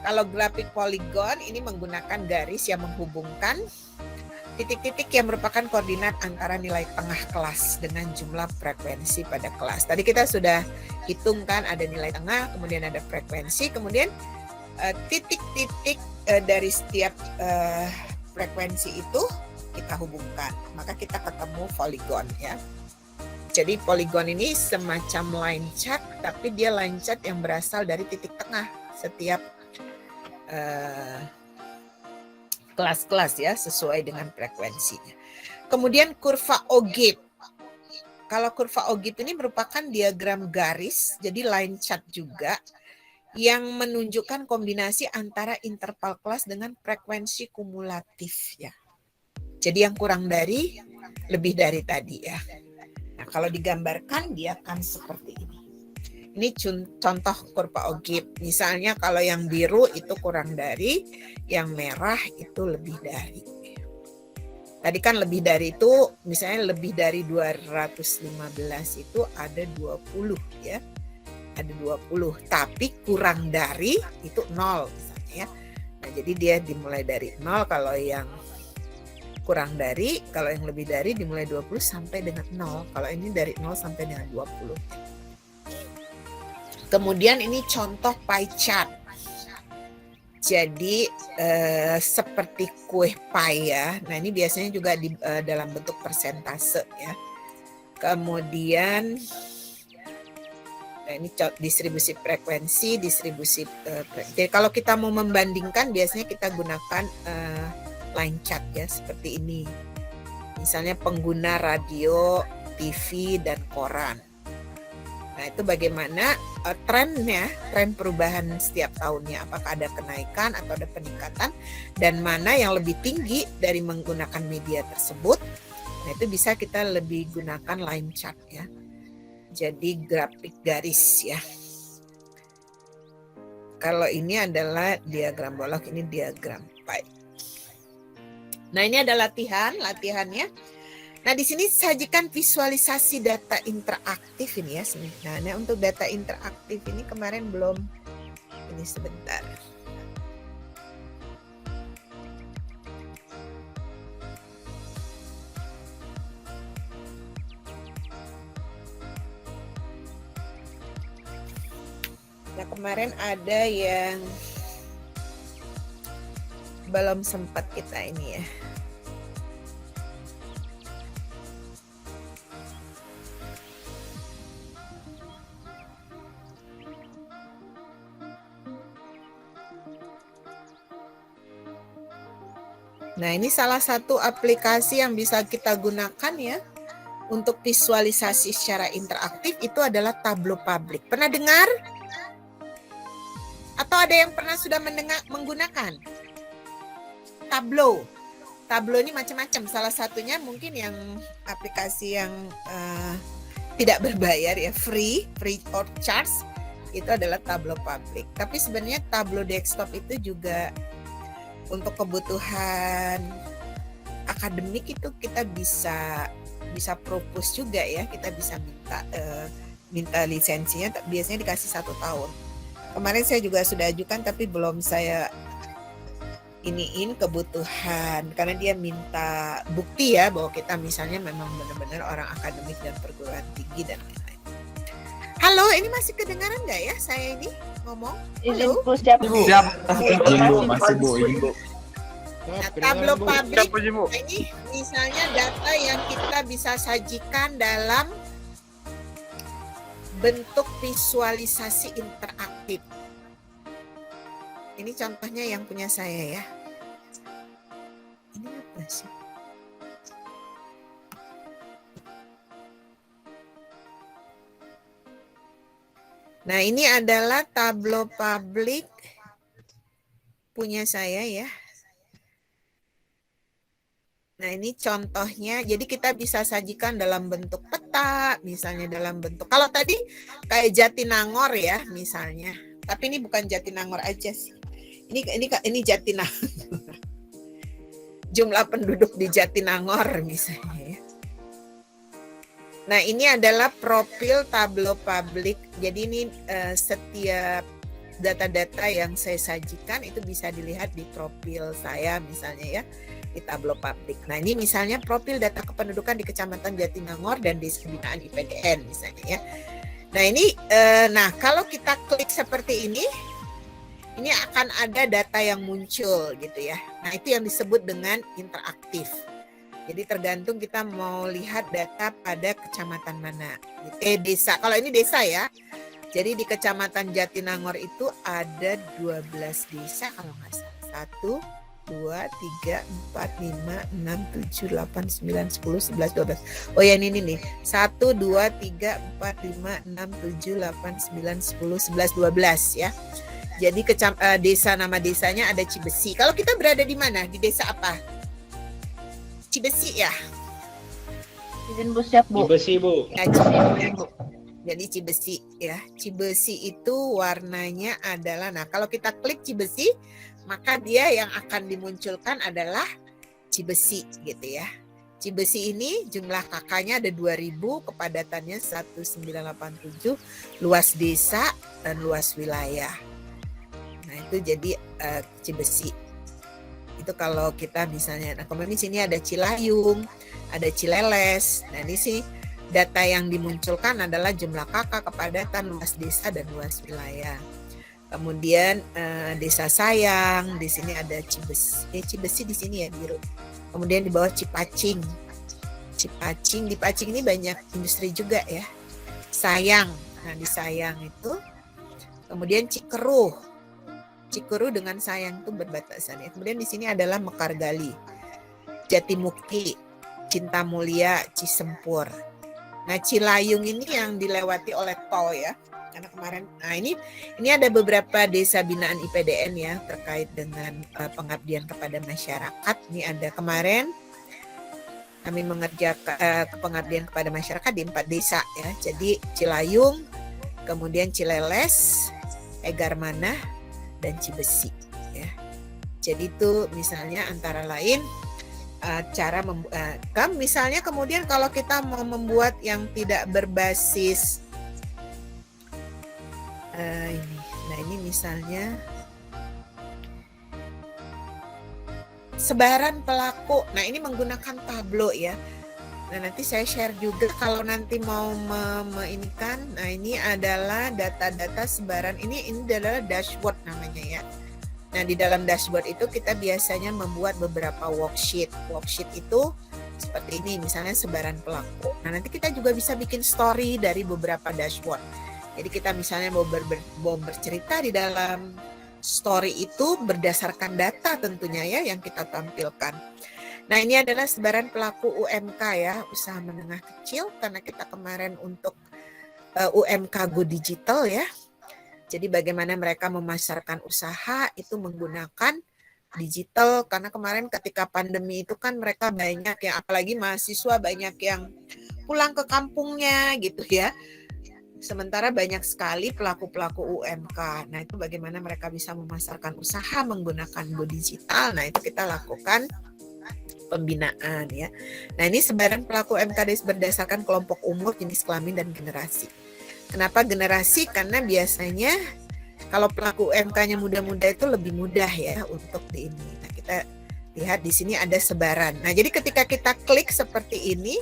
Kalau grafik poligon ini menggunakan garis yang menghubungkan titik-titik yang merupakan koordinat antara nilai tengah kelas dengan jumlah frekuensi pada kelas. Tadi kita sudah hitungkan ada nilai tengah, kemudian ada frekuensi, kemudian titik-titik dari setiap frekuensi itu kita hubungkan. Maka kita ketemu poligon ya. Jadi poligon ini semacam line chart, tapi dia line chart yang berasal dari titik tengah setiap kelas-kelas ya, sesuai dengan frekuensinya. Kemudian kurva Ogib. Kalau kurva Ogib ini merupakan diagram garis, jadi line chart juga, yang menunjukkan kombinasi antara interval kelas dengan frekuensi kumulatif ya. Jadi yang kurang dari, lebih dari tadi ya. Nah, kalau digambarkan dia akan seperti ini. Ini contoh kurva Ogib. Misalnya kalau yang biru itu kurang dari, yang merah itu lebih dari. Tadi kan lebih dari itu, misalnya lebih dari 215 itu ada 20 ya. Ada 20, tapi kurang dari itu 0 misalnya ya. Nah, jadi dia dimulai dari 0, kalau yang kurang dari, kalau yang lebih dari dimulai 20 sampai dengan 0. Kalau ini dari 0 sampai dengan 20. Kemudian ini contoh pie chart. Jadi seperti kue pie ya. Nah, ini biasanya juga dalam bentuk persentase ya. Kemudian ini distribusi frekuensi, jadi kalau kita mau membandingkan biasanya kita gunakan line chart ya seperti ini. Misalnya pengguna radio, TV dan koran. Nah, itu bagaimana trennya, tren perubahan setiap tahunnya, apakah ada kenaikan atau ada peningkatan, dan mana yang lebih tinggi dari menggunakan media tersebut. Nah, itu bisa kita lebih gunakan line chart ya. Jadi grafik garis ya. Kalau ini adalah diagram bolak, ini diagram pie. Nah, ini ada latihannya. Nah, di sini sajikan visualisasi data interaktif ini ya. Nah, untuk data interaktif ini kemarin belum, ini sebentar. Nah, kemarin ada yang belum sempat kita ini ya. Nah, ini salah satu aplikasi yang bisa kita gunakan ya untuk visualisasi secara interaktif itu adalah tableau publik. Pernah dengar? Atau ada yang pernah sudah menggunakan? Tableau. Tableau ini macam-macam. Salah satunya mungkin yang aplikasi yang tidak berbayar ya, free of charge, itu adalah tableau publik. Tapi sebenarnya tableau desktop itu juga untuk kebutuhan akademik itu kita bisa propose juga ya, kita bisa minta lisensinya, biasanya dikasih 1 tahun. Kemarin saya juga sudah ajukan tapi belum saya iniin kebutuhan karena dia minta bukti ya bahwa kita misalnya memang benar-benar orang akademik dan perguruan tinggi dan lain-lain. Halo, ini masih kedengaran nggak ya saya ini ngomong? Izin Halo? Bu, siap Bu. Masih Bu, izin Bu. Nah, tableau publik ini misalnya data yang kita bisa sajikan dalam bentuk visualisasi interaktif. Ini contohnya yang punya saya ya. Ini apa sih? Nah, ini adalah tableau publik punya saya ya. Nah, ini contohnya. Jadi kita bisa sajikan dalam bentuk peta, misalnya dalam bentuk. Kalau tadi kayak Jatinangor ya, misalnya. Tapi ini bukan Jatinangor aja sih. Ini Jatinangor. Jumlah penduduk di Jatinangor misalnya ya. Nah, ini adalah profil tableau publik. Jadi ini setiap data-data yang saya sajikan itu bisa dilihat di profil saya misalnya ya, di tableau publik. Nah, ini misalnya profil data kependudukan di Kecamatan Jatinangor dan Desa Binaan IPDN misalnya ya. Nah, ini kalau kita klik seperti ini akan ada data yang muncul gitu ya. Nah, itu yang disebut dengan interaktif. Jadi tergantung kita mau lihat data pada kecamatan mana. Desa. Kalau ini desa ya. Jadi di Kecamatan Jatinangor itu ada 12 desa kalau nggak salah. 1, 2, 3, 4, 5, 6, 7, 8, 9, 10, 11, 12. Oh ya ini nih. 1, 2, 3, 4, 5, 6, 7, 8, 9, 10, 11, 12 ya. Jadi desa, nama desanya ada Cibesi. Kalau kita berada di mana? Di desa apa? Cibesi ya? Izin Bu, siap Bu. Cibesi Bu. Ya, Cibesi, Bu. Jadi Cibesi ya. Cibesi itu warnanya adalah, nah kalau kita klik Cibesi, maka dia yang akan dimunculkan adalah Cibesi gitu ya. Cibesi ini jumlah kakaknya ada 2000, kepadatannya 1987, luas desa dan luas wilayah. Nah itu jadi Cibesi. Itu kalau kita misalnya, nah kemudian di sini ada Cilayung, ada Cileles. Nah ini sih data yang dimunculkan adalah jumlah kakak, kepadatan, luas desa dan luas wilayah. Kemudian Desa Sayang, di sini ada Cibesi. Cibesi di sini ya biru. Kemudian di bawah Cipacing. Cipacing, di Pacing ini banyak industri juga ya. Sayang. Nah di Sayang itu. Kemudian Cikeruh. Cikeruh dengan Sayang itu berbatasan ya. Kemudian di sini adalah Mekargali, Jatimukti, Cintamulia, Cisempur. Nah, Cilayung ini yang dilewati oleh tol ya. Karena kemarin, nah ini ada beberapa desa binaan IPDN ya terkait dengan pengabdian kepada masyarakat. Ini ada kemarin kami mengerjakan pengabdian kepada masyarakat di 4 desa ya. Jadi Cilayung, kemudian Cileles, Egarmanah, dan Cibesi ya. Jadi itu misalnya antara lain cara misalnya kemudian kalau kita mau membuat yang tidak berbasis ini. Nah, ini misalnya sebaran pelaku. Nah, ini menggunakan Tableau ya. Nah, nanti saya share juga kalau nanti mau meinikan. Nah, ini adalah data-data sebaran. Ini adalah dashboard namanya ya. Nah, di dalam dashboard itu kita biasanya membuat beberapa worksheet. Worksheet itu seperti ini, misalnya sebaran pelaku. Nah, nanti kita juga bisa bikin story dari beberapa dashboard. Jadi kita misalnya mau bercerita di dalam story itu berdasarkan data tentunya ya yang kita tampilkan. Nah, ini adalah sebaran pelaku UMK ya, usaha menengah kecil, karena kita kemarin untuk UMK Go Digital ya. Jadi bagaimana mereka memasarkan usaha itu menggunakan digital, karena kemarin ketika pandemi itu kan mereka banyak yang, apalagi mahasiswa banyak yang pulang ke kampungnya gitu ya. Sementara banyak sekali pelaku-pelaku UMK. Nah, itu bagaimana mereka bisa memasarkan usaha menggunakan Go Digital. Nah, itu kita lakukan pembinaan ya. Nah, ini sebaran pelaku UMKD berdasarkan kelompok umur, jenis kelamin, dan generasi. Kenapa generasi? Karena biasanya kalau pelaku UMK-nya muda-muda itu lebih mudah ya untuk di ini. Nah, kita lihat di sini ada sebaran. Nah, jadi ketika kita klik seperti ini,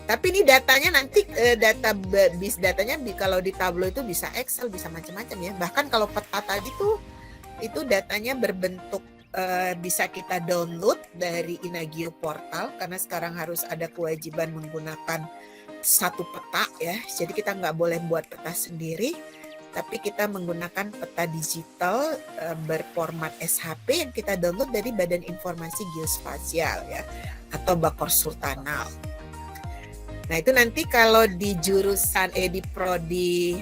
tapi ini datanya nanti datanya kalau di Tableau itu bisa Excel, bisa macam-macam ya. Bahkan kalau peta tadi tuh itu datanya berbentuk bisa kita download dari Inagio Portal, karena sekarang harus ada kewajiban menggunakan satu peta ya. Jadi kita nggak boleh buat peta sendiri, tapi kita menggunakan peta digital berformat SHP yang kita download dari Badan Informasi Geospasial ya, atau Bakor Sultanal. Nah, itu nanti kalau di jurusan di prodi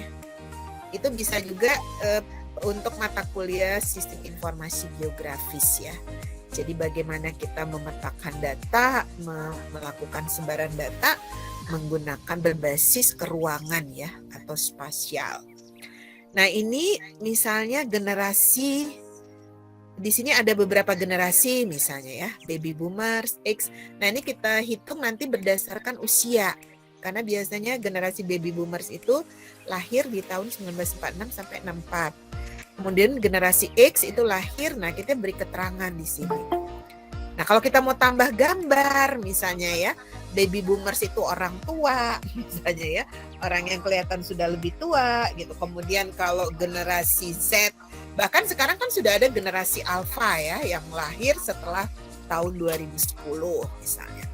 itu bisa juga untuk mata kuliah Sistem Informasi Geografis ya. Jadi bagaimana kita memetakan data, melakukan sebaran data menggunakan berbasis keruangan ya, atau spasial. Nah, ini misalnya generasi, di sini ada beberapa generasi misalnya ya, baby boomers, X. Nah, ini kita hitung nanti berdasarkan usia. Karena biasanya generasi baby boomers itu lahir di tahun 1946 sampai 64. Kemudian generasi X itu lahir, nah kita beri keterangan di sini. Nah, kalau kita mau tambah gambar misalnya ya, baby boomers itu orang tua misalnya ya, orang yang kelihatan sudah lebih tua gitu. Kemudian kalau generasi Z, bahkan sekarang kan sudah ada generasi alpha ya, yang lahir setelah tahun 2010 misalnya.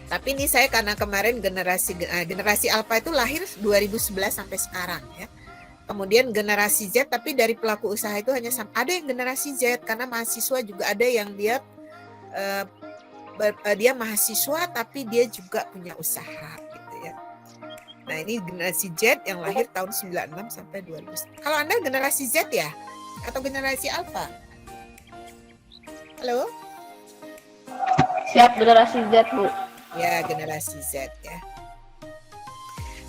Tapi ini saya karena kemarin generasi alpha itu lahir 2011 sampai sekarang ya. Kemudian generasi Z, tapi dari pelaku usaha itu hanya ada yang generasi Z, karena mahasiswa juga ada yang dia mahasiswa tapi dia juga punya usaha gitu ya. Nah, ini generasi Z yang lahir tahun 96 sampai 2000. Kalau Anda generasi Z ya? Atau generasi Alpha? Halo? Siap, generasi Z, Bu. Ya, generasi Z ya.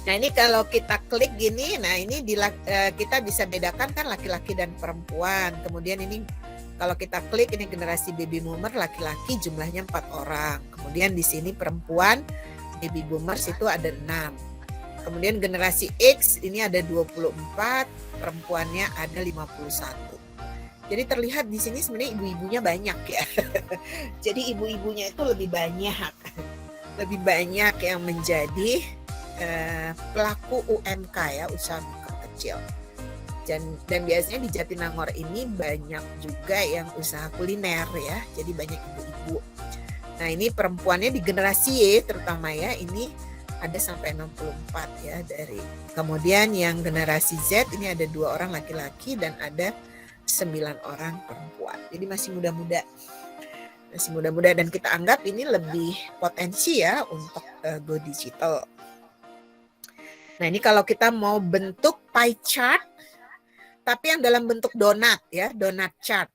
Nah, ini kalau kita klik gini, nah ini kita bisa bedakan kan laki-laki dan perempuan. Kemudian ini kalau kita klik, ini generasi baby boomer laki-laki jumlahnya 4 orang. Kemudian di sini perempuan baby boomers itu ada 6. Kemudian generasi X ini ada 24, perempuannya ada 51. Jadi terlihat di sini sebenarnya ibu-ibunya banyak ya. Jadi ibu-ibunya itu lebih banyak yang menjadi pelaku UMK ya, usaha mikro kecil. Dan biasanya di Jatinangor ini banyak juga yang usaha kuliner ya, jadi banyak ibu-ibu. Nah, ini perempuannya di generasi Y terutama ya, ini ada sampai 64 ya dari. Kemudian yang generasi Z ini ada 2 orang laki-laki dan ada 9 orang perempuan. Jadi masih muda-muda dan kita anggap ini lebih potensi ya untuk Go Digital. Nah, ini kalau kita mau bentuk pie chart, tapi yang dalam bentuk donat ya, donat chart.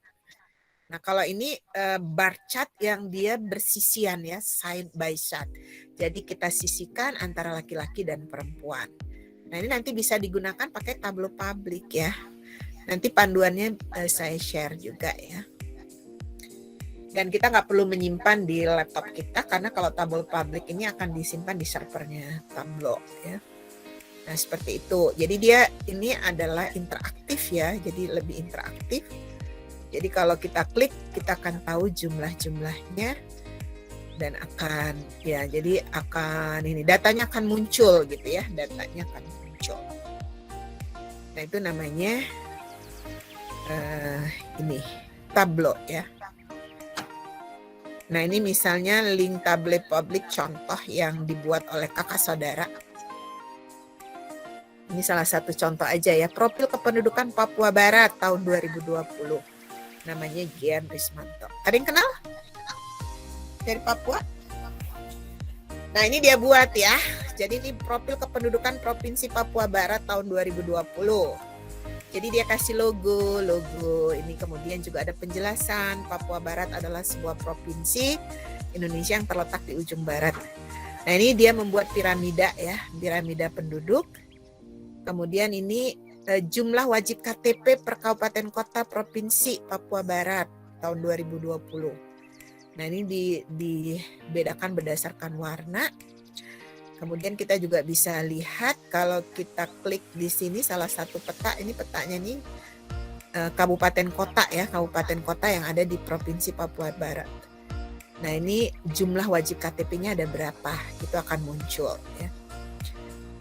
Nah, kalau ini bar chart yang dia bersisian ya, side by side. Jadi kita sisihkan antara laki-laki dan perempuan. Nah, ini nanti bisa digunakan pakai Tableau Public ya. Nanti panduannya saya share juga ya. Dan kita nggak perlu menyimpan di laptop kita, karena kalau Tableau Public ini akan disimpan di servernya Tableau ya. Nah, seperti itu. Jadi dia ini adalah interaktif ya, jadi lebih interaktif. Jadi kalau kita klik, kita akan tahu jumlah-jumlahnya dan akan ya, jadi akan ini datanya akan muncul gitu ya, datanya akan muncul. Nah, itu namanya ini Tableau ya. Nah, ini misalnya link Tableau Public contoh yang dibuat oleh kakak saudara. Ini salah satu contoh aja ya, profil kependudukan Papua Barat tahun 2020. Namanya Gian Rismanto. Ada yang kenal? dari Papua. Nah, ini dia buat ya. Jadi ini profil kependudukan Provinsi Papua Barat tahun 2020. Jadi dia kasih logo. Ini kemudian juga ada penjelasan Papua Barat adalah sebuah provinsi Indonesia yang terletak di ujung barat. Nah, ini dia membuat piramida ya, piramida penduduk. Kemudian ini jumlah wajib KTP per kabupaten kota provinsi Papua Barat tahun 2020. Nah, ini dibedakan berdasarkan warna. Kemudian kita juga bisa lihat kalau kita klik di sini salah satu peta, ini petanya nih kabupaten kota ya, kabupaten kota yang ada di provinsi Papua Barat. Nah, ini jumlah wajib KTP-nya ada berapa, itu akan muncul ya.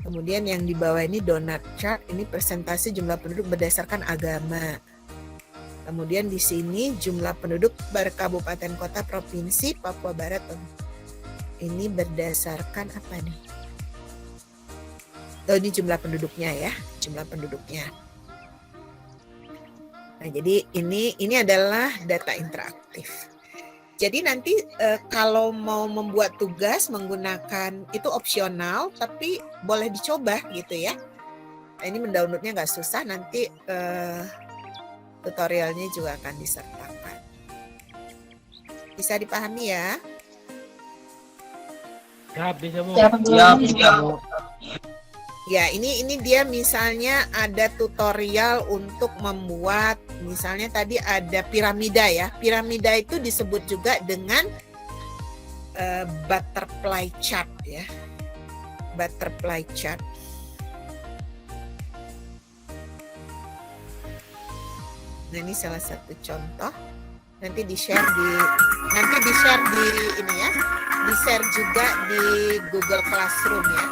Kemudian yang di bawah ini donut chart, ini persentase jumlah penduduk berdasarkan agama. Kemudian di sini jumlah penduduk per kabupaten kota provinsi Papua Barat. Ini berdasarkan apa nih? Oh, ini jumlah penduduknya ya, jumlah penduduknya. Nah, jadi ini adalah data interaktif. Jadi nanti kalau mau membuat tugas menggunakan itu opsional, tapi boleh dicoba gitu ya. Nah, ini mendownloadnya nggak susah, nanti tutorialnya juga akan disertakan. Bisa dipahami ya? Siap, bisa Bu. Siap. Ya, ini dia misalnya ada tutorial untuk membuat, misalnya tadi ada piramida ya. Piramida itu disebut juga dengan butterfly chart ya. Butterfly chart. Nah, ini salah satu contoh. Nanti di-share di ini ya. Di-share juga di Google Classroom ya.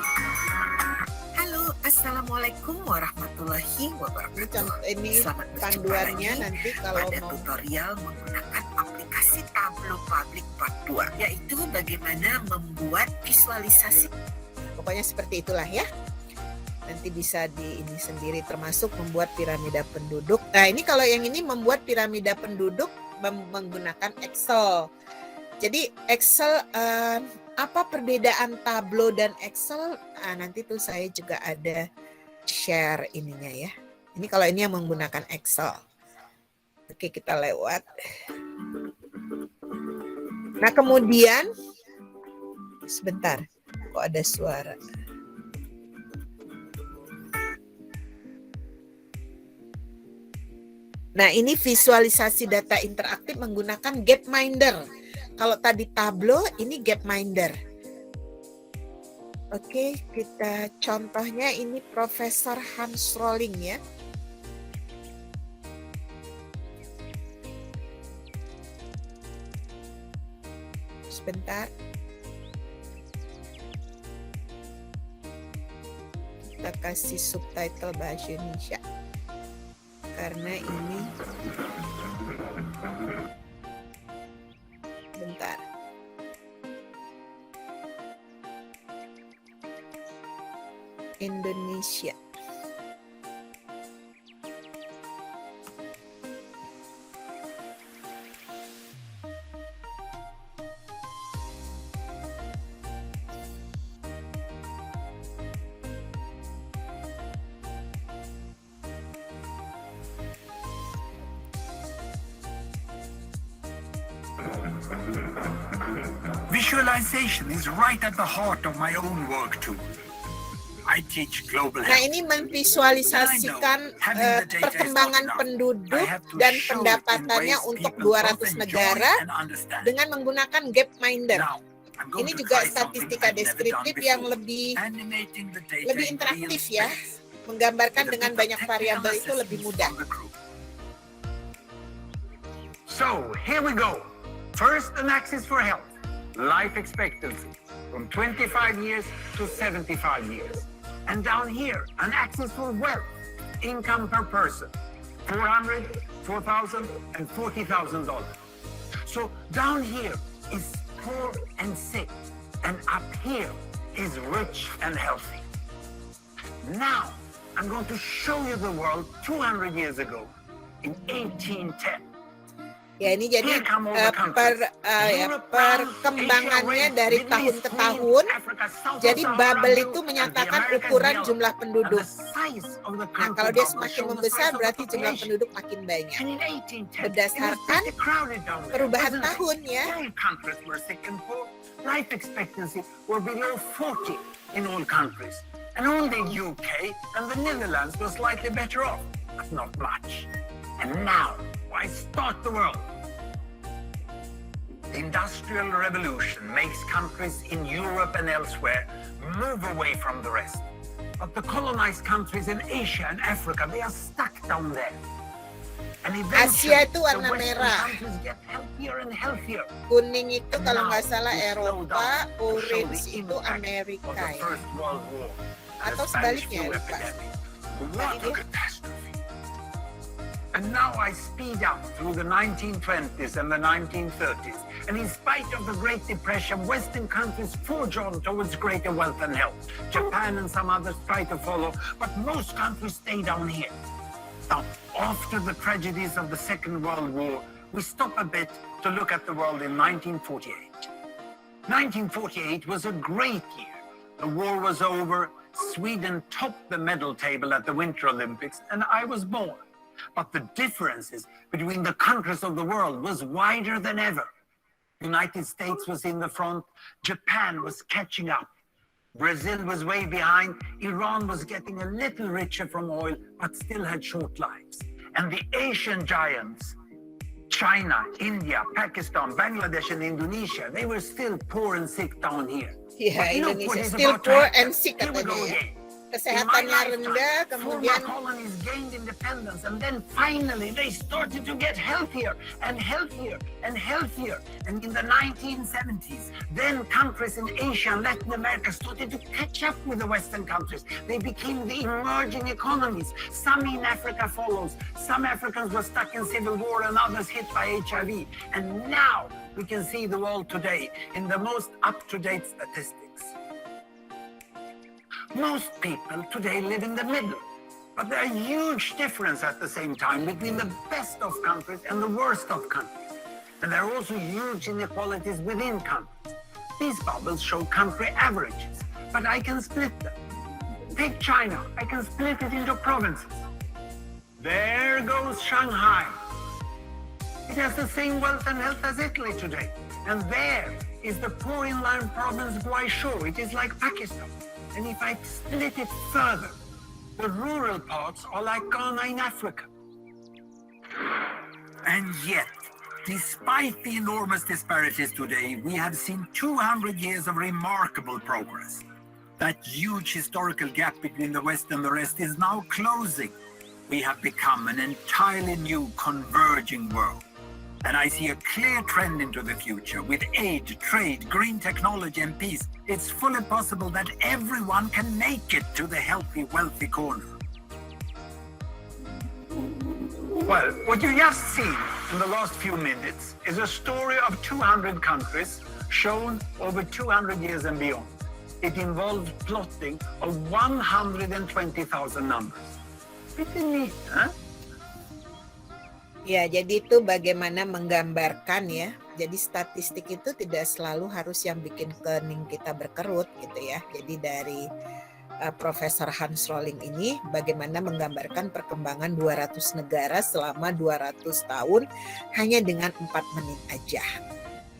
Assalamualaikum warahmatullahi wabarakatuh. Ini panduannya nanti kalau mau tutorial menggunakan aplikasi Tableau Public Part 2, yaitu bagaimana membuat visualisasi. Pokoknya seperti itulah ya. Nanti bisa di ini sendiri termasuk membuat piramida penduduk. Nah, ini kalau yang ini membuat piramida penduduk menggunakan Excel. Jadi Excel apa perbedaan Tableau dan Excel? Nah, nanti tuh saya juga ada share ininya ya. Ini kalau ini yang menggunakan Excel. Oke, kita lewat. Nah, kemudian sebentar, kok ada suara. Nah, ini visualisasi data interaktif menggunakan Gapminder. Kalau tadi Tableau, ini Gapminder. Oke, kita contohnya ini Profesor Hans Rosling ya. Sebentar. Kita kasih subtitle bahasa Indonesia. Karena ini bentar. Indonesia. Visualization is right at the heart of my own work too. I teach global Nah, health. ini memvisualisasikan perkembangan penduduk dan pendapatannya untuk 200 negara dengan menggunakan Gapminder. Ini juga statistika deskriptif yang lebih interaktif ya, menggambarkan dengan banyak variabel itu lebih mudah. So, here we go. First, an axis for health. Life expectancy from 25 years to 75 years. And down here, an axis for wealth, income per person, $400, $4,000, and $40,000. So down here is poor and sick, and up here is rich and healthy. Now, I'm going to show you the world 200 years ago, in 1810. Ya ini jadi Here come all the countries. Europe, perkembangannya Asia, dari West, tahun Middle ke East, tahun. Queen, Africa, South Jadi of Sahara, bubble Blue, itu and the menyatakan American ukuran yellow. jumlah And penduduk. the size of the Nah, country kalau dia bubble semakin shows the membesar size of the berarti jumlah population. penduduk makin banyak. And in 1810, Berdasarkan it was pretty crowded down there, Perubahan wasn't it? tahun ya. All countries were sick and poor. Life expectancy were below 40 in all countries. And only UK and the Netherlands were slightly better off, but not much. And now, why start the world? The Industrial Revolution makes countries in Europe and elsewhere move away from the rest. But the colonized countries in Asia and Africa, they are stuck down there. And eventually, Asia itu warna the Western merah. countries get healthier and healthier. Kuning itu And kalau now nggak salah we slow Eropa, down to show orange the itu impact Amerika of the ya. First World War, Atau the Spanish sebaliknya, flu lupa. epidemic. Tadi What a dia. catastrophe. And now I speed up through the 1920s and the 1930s. And in spite of the Great Depression, Western countries forge on towards greater wealth and health. Japan and some others try to follow, but most countries stay down here. Now, after the tragedies of the Second World War, we stop a bit to look at the world in 1948. 1948 was a great year. The war was over, Sweden topped the medal table at the Winter Olympics, and I was born. But the differences between the countries of the world was wider than ever. United States was in the front, Japan was catching up. Brazil was way behind, Iran was getting a little richer from oil, but still had short lives. And the Asian giants, China, India, Pakistan, Bangladesh, and Indonesia, they were still poor and sick down here. Ya, But look what Indonesia is still about to poor happen. and sick Here we katanya go ya. again. Kesehatannya rendah, kemudian Former colonies gained independence, and then finally they started to get healthier and healthier and healthier. And in the 1970s, then countries in Asia and Latin America started to catch up with the Western countries. They became the emerging economies. Some in Africa follows. Some Africans were stuck in civil war and others hit by HIV. And now we can see the world today in the most up-to-date statistics. Most people today live in the middle, but there are huge differences at the same time between the best of countries and the worst of countries. And there are also huge inequalities within countries. These bubbles show country averages, but I can split them. Take China, I can split it into provinces. There goes Shanghai. It has the same wealth and health as Italy today. And there is the poor inland province Guizhou. It is like Pakistan. And if I split it further, the rural parts are like Ghana in Africa. And yet, despite the enormous disparities today, we have seen 200 years of remarkable progress. That huge historical gap between the West and the rest is now closing. We have become an entirely new converging world. And I see a clear trend into the future. With aid, trade, green technology and peace, it's fully possible that everyone can make it to the healthy, wealthy corner. Well, what you just seen in the last few minutes is a story of 200 countries shown over 200 years and beyond. It involved plotting of 120,000 numbers. Pretty neat, huh? ya jadi itu bagaimana menggambarkan ya. Jadi statistik itu tidak selalu harus yang bikin kening kita berkerut gitu ya. Jadi dari Profesor Hans Rosling ini bagaimana menggambarkan perkembangan 200 negara selama 200 tahun hanya dengan 4 menit aja.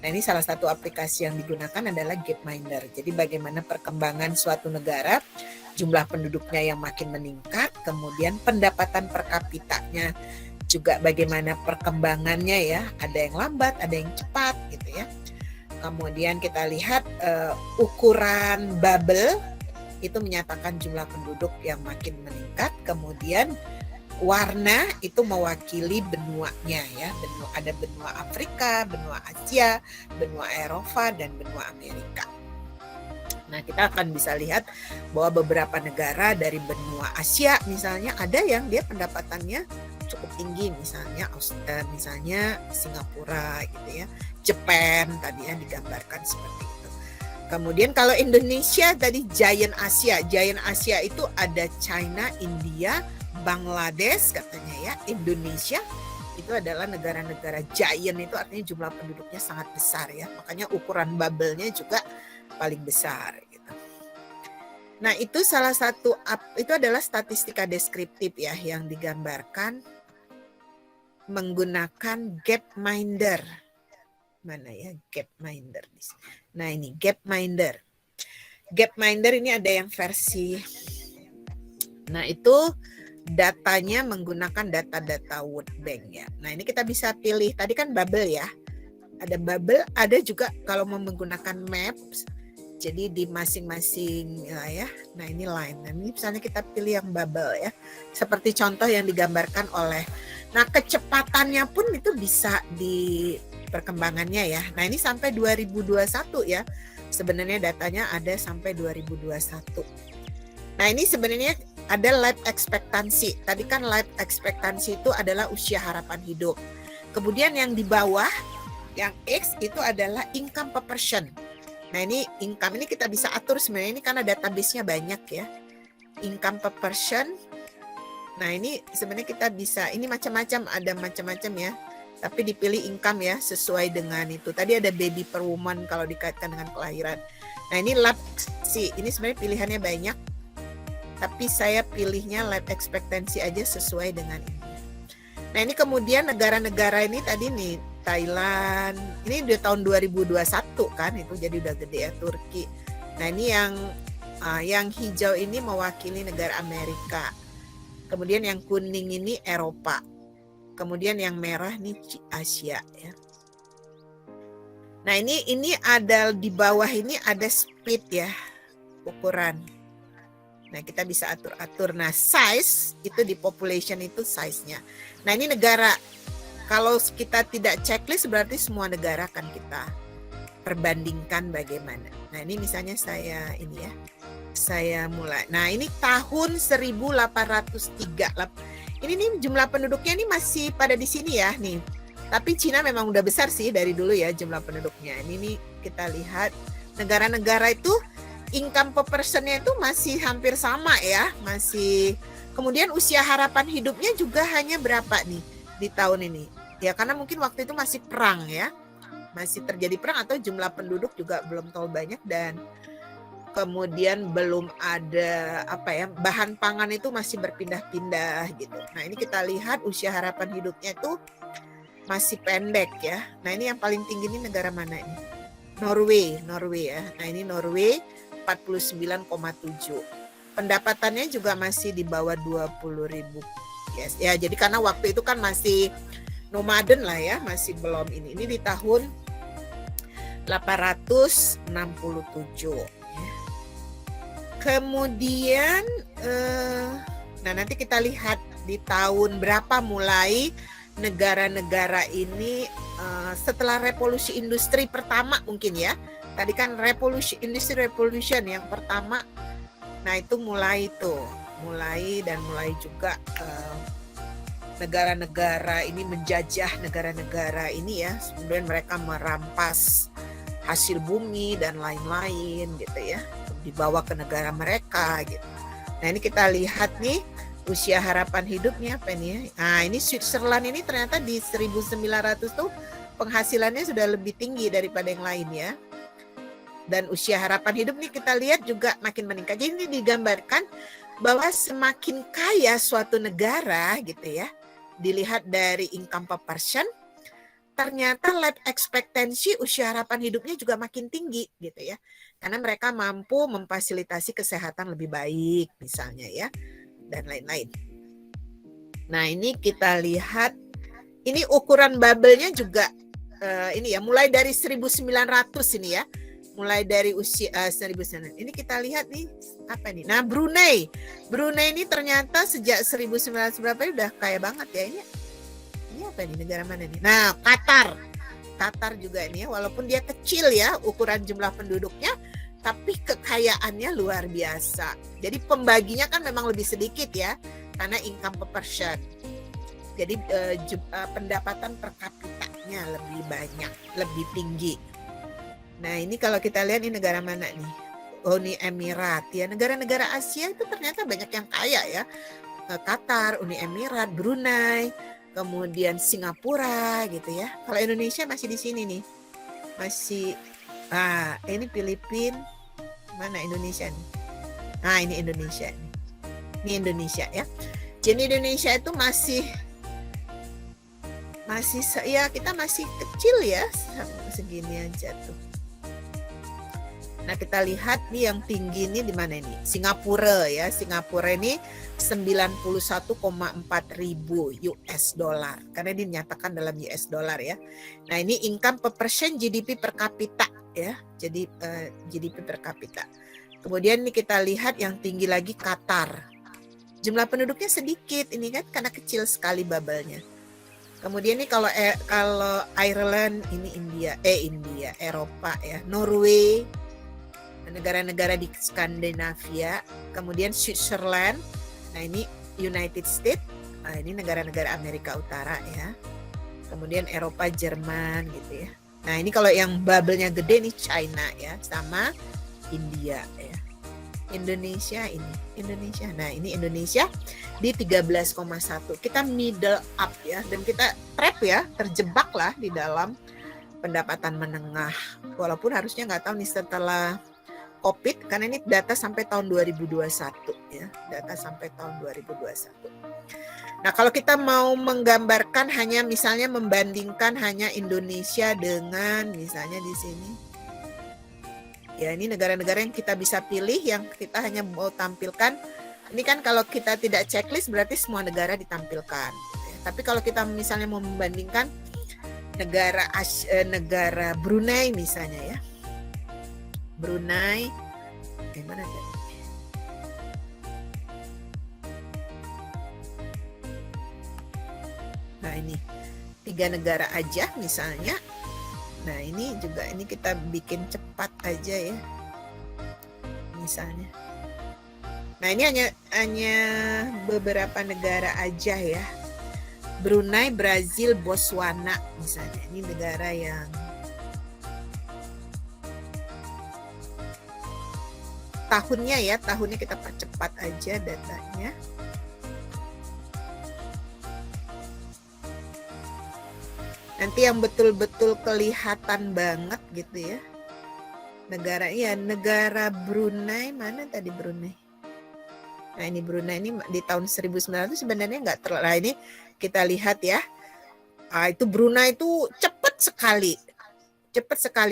Nah ini salah satu aplikasi yang digunakan adalah Gapminder. Jadi bagaimana perkembangan suatu negara, jumlah penduduknya yang makin meningkat, kemudian pendapatan per kapitanya juga bagaimana perkembangannya ya, ada yang lambat, ada yang cepat gitu ya. Kemudian kita lihat ukuran bubble itu menyatakan jumlah penduduk yang makin meningkat, kemudian warna itu mewakili benuanya ya, ada benua Afrika, benua Asia, benua Eropa dan benua Amerika. Nah, kita akan bisa lihat bahwa beberapa negara dari benua Asia misalnya ada yang dia pendapatannya cukup tinggi, misalnya Singapura gitu ya, Jepang tadi yang digambarkan seperti itu. Kemudian kalau Indonesia tadi Giant Asia itu ada China, India, Bangladesh katanya ya, Indonesia, itu adalah negara-negara giant, itu artinya jumlah penduduknya sangat besar ya. Makanya ukuran bubble-nya juga paling besar gitu. Nah, itu salah satu, itu adalah statistika deskriptif ya yang digambarkan menggunakan Gapminder. Mana ya Gapminder? Nah, ini Gapminder. Gapminder ini ada yang versi. Nah, itu datanya menggunakan data-data World Bank ya. Nah, ini kita bisa pilih. Tadi kan bubble ya. Ada bubble, ada juga kalau mau menggunakan maps. Jadi di masing-masing ya. Nah, ini line. Nah, ini misalnya kita pilih yang bubble ya. Seperti contoh yang digambarkan oleh. Nah, kecepatannya pun itu bisa di perkembangannya ya. Nah, ini sampai 2021 ya. Sebenarnya datanya ada sampai 2021. Nah, ini sebenarnya ada life expectancy. Tadi kan life expectancy itu adalah usia harapan hidup. Kemudian yang di bawah, yang X itu adalah income per person. Nah, ini income ini kita bisa atur sebenarnya, ini karena database-nya banyak ya. Income per person. Nah, ini sebenarnya kita bisa, ini macam-macam, ada macam-macam ya. Tapi dipilih income ya, sesuai dengan itu. Tadi ada baby per woman kalau dikaitkan dengan kelahiran. Nah, ini life sih, ini sebenarnya pilihannya banyak. Tapi saya pilihnya life expectancy aja sesuai dengan ini. Nah, ini kemudian negara-negara ini tadi nih, Thailand, ini udah tahun 2021 kan, itu jadi udah gede ya, Turki. Nah, ini yang hijau ini mewakili negara Amerika. Kemudian yang kuning ini Eropa. Kemudian yang merah ini Asia ya. Nah, ini ada di bawah ini ada speed ya, ukuran. Nah, kita bisa atur-atur. Nah, size itu di population itu size-nya. Nah, ini negara. Kalau kita tidak checklist berarti semua negara akan kita perbandingkan bagaimana. Nah, ini misalnya saya ini ya. Saya mulai. Nah, ini tahun 1803. Ini nih jumlah penduduknya ini masih pada di sini ya nih. Tapi Cina memang udah besar sih dari dulu ya jumlah penduduknya. Ini nih kita lihat negara-negara itu income per person-nya itu masih hampir sama ya, masih. Kemudian usia harapan hidupnya juga hanya berapa nih di tahun ini? Ya karena mungkin waktu itu masih perang ya. Masih terjadi perang atau jumlah penduduk juga belum terlalu banyak dan kemudian belum ada bahan pangan itu masih berpindah-pindah gitu. Nah, ini kita lihat usia harapan hidupnya itu masih pendek ya. Nah, ini yang paling tinggi ini negara mana ini? Norway ya. Nah, ini Norway 49,7. Pendapatannya juga masih di bawah 20.000. Yes. Ya, jadi karena waktu itu kan masih nomaden lah ya, masih belum ini. Ini di tahun 867. Kemudian, nah nanti kita lihat di tahun berapa mulai negara-negara ini setelah revolusi industri pertama mungkin ya. Tadi kan industri revolution yang pertama. Nah itu mulai juga negara-negara ini menjajah negara-negara ini ya. Kemudian mereka merampas hasil bumi dan lain-lain gitu ya. Dibawa ke negara mereka gitu. Nah ini kita lihat nih usia harapan hidupnya apa nih? Nah ini Switzerland ini ternyata di 1900 tuh penghasilannya sudah lebih tinggi daripada yang lain ya. Dan usia harapan hidup nih kita lihat juga makin meningkat. Jadi ini digambarkan bahwa semakin kaya suatu negara gitu ya. Dilihat dari income per person, ternyata life expectancy usia harapan hidupnya juga makin tinggi gitu ya. Karena mereka mampu memfasilitasi kesehatan lebih baik misalnya ya. Dan lain-lain. Nah ini kita lihat, ini ukuran bubble-nya juga ini ya, mulai dari 1900 ini ya. Mulai dari usia 1900. Ini kita lihat nih, apa nih? Nah Brunei ini ternyata sejak 1900 berapa ini udah kaya banget ya ini. Ini apa nih, negara mana nih? Nah Qatar juga ini ya, walaupun dia kecil ya ukuran jumlah penduduknya, tapi kekayaannya luar biasa. Jadi pembaginya kan memang lebih sedikit ya, karena income per person. Jadi pendapatan per kapitanya lebih banyak, lebih tinggi. Nah ini kalau kita lihat ini negara mana nih? Uni Emirat ya, negara-negara Asia itu ternyata banyak yang kaya ya. Qatar, Uni Emirat, Brunei. kemudian Singapura gitu ya. Kalau Indonesia masih di sini nih. Masih ini Filipina, mana Indonesia nih? Nah, ini Indonesia nih. Ini Indonesia ya. Jadi Indonesia itu masih ya kita masih kecil ya, segini aja tuh. Nah, kita lihat nih yang tinggi ini di mana ini? Singapura ya. Singapura ini 91,4 ribu US dollar. Karena dinyatakan dalam US dollar ya. Nah, ini income per persen GDP per kapita ya. Jadi GDP per kapita. Kemudian ini kita lihat yang tinggi lagi Qatar. Jumlah penduduknya sedikit ini kan karena kecil sekali bubble-nya. Kemudian ini kalau Ireland ini India, Eropa ya. Norway, negara-negara di Skandinavia, kemudian Switzerland, nah ini United States, nah ini negara-negara Amerika Utara ya, kemudian Eropa, Jerman gitu ya. Nah ini kalau yang bubble-nya gede nih China ya, sama India ya. Indonesia, nah ini Indonesia di 13,1, kita middle up ya, dan kita trap ya, terjebak lah di dalam pendapatan menengah, walaupun harusnya nggak tahu nih setelah COVID, karena ini data sampai tahun 2021 ya, data sampai tahun 2021. Nah, kalau kita mau menggambarkan hanya misalnya membandingkan hanya Indonesia dengan misalnya di sini. Ya, ini negara-negara yang kita bisa pilih, yang kita hanya mau tampilkan. Ini kan kalau kita tidak checklist berarti semua negara ditampilkan. Ya. Tapi kalau kita misalnya mau membandingkan negara Brunei misalnya ya. Brunei, gimana ya? Nah ini 3 negara aja misalnya. Nah ini juga ini kita bikin cepat aja ya, misalnya. Nah ini hanya beberapa negara aja ya. Brunei, Brazil, Botswana misalnya. Ini negara yang tahunnya kita percepat aja datanya. Nanti yang betul-betul kelihatan banget gitu ya. Negara Brunei, mana tadi Brunei? Nah ini Brunei ini di tahun 1900 sebenarnya nggak terlalu. Nah, ini kita lihat ya. Itu Brunei itu cepat sekali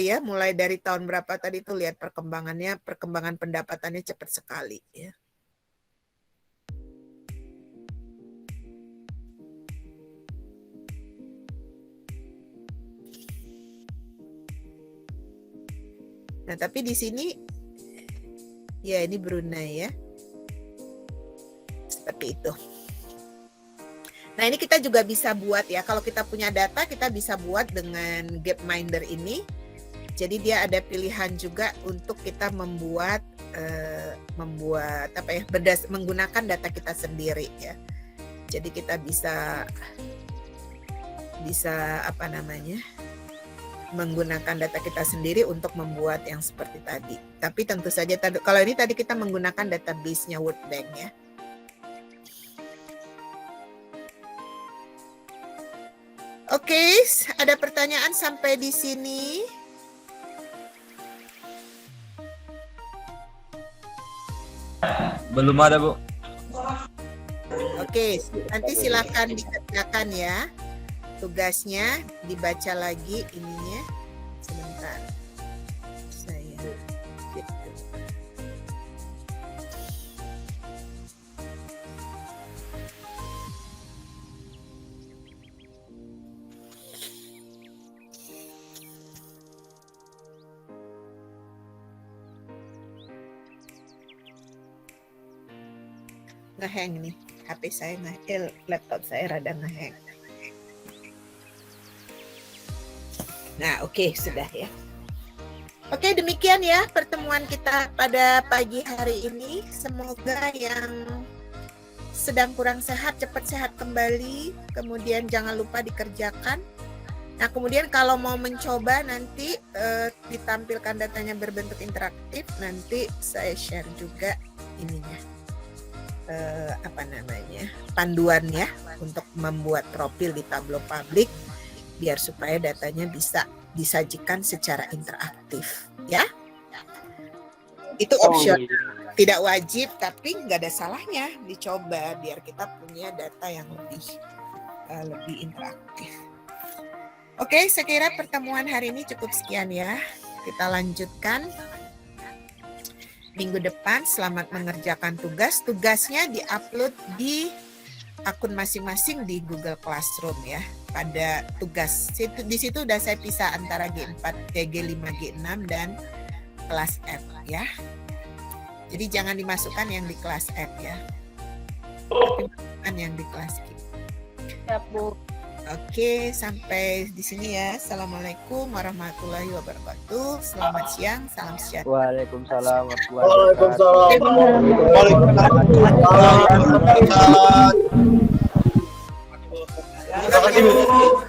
ya, mulai dari tahun berapa tadi itu lihat perkembangan pendapatannya cepat sekali ya. Nah, tapi di sini ya ini Brunei ya. Seperti itu. Nah, ini kita juga bisa buat ya. Kalau kita punya data, kita bisa buat dengan Gapminder ini. Jadi dia ada pilihan juga untuk kita membuat menggunakan data kita sendiri ya. Jadi kita bisa menggunakan data kita sendiri untuk membuat yang seperti tadi. Tapi tentu saja kalau ini tadi kita menggunakan database-nya World Bank ya. Oke, ada pertanyaan sampai di sini? Belum ada, Bu. Oke, nanti silakan dikerjakan ya. Tugasnya dibaca lagi ininya. Sebentar. Saya ngehang nih, HP saya laptop saya rada ngehang. Nah, oke, sudah ya. Oke, demikian ya pertemuan kita pada pagi hari ini. Semoga yang sedang kurang sehat cepat sehat kembali. Kemudian jangan lupa dikerjakan. Nah, kemudian kalau mau mencoba nanti ditampilkan datanya berbentuk interaktif. Nanti saya share juga ininya. panduan ya untuk membuat profil di Tableau Public biar supaya datanya bisa disajikan secara interaktif ya. Itu opsional, tidak wajib tapi nggak ada salahnya dicoba biar kita punya data yang lebih interaktif. Oke, saya kira pertemuan hari ini cukup sekian ya. Kita lanjutkan minggu depan. Selamat mengerjakan tugas. Tugasnya diupload di akun masing-masing di Google Classroom ya. Pada tugas di situ udah saya pisah antara G4, G5, G6 dan kelas F ya. Jadi jangan dimasukkan yang di kelas F ya. Tapi masukkan yang di kelas G. Siap, Bu. Oke, sampai di sini ya. Assalamualaikum warahmatullahi wabarakatuh. Selamat siang, salam sejahtera. Waalaikumsalam Waalaikumsalam. Terima kasih Bu.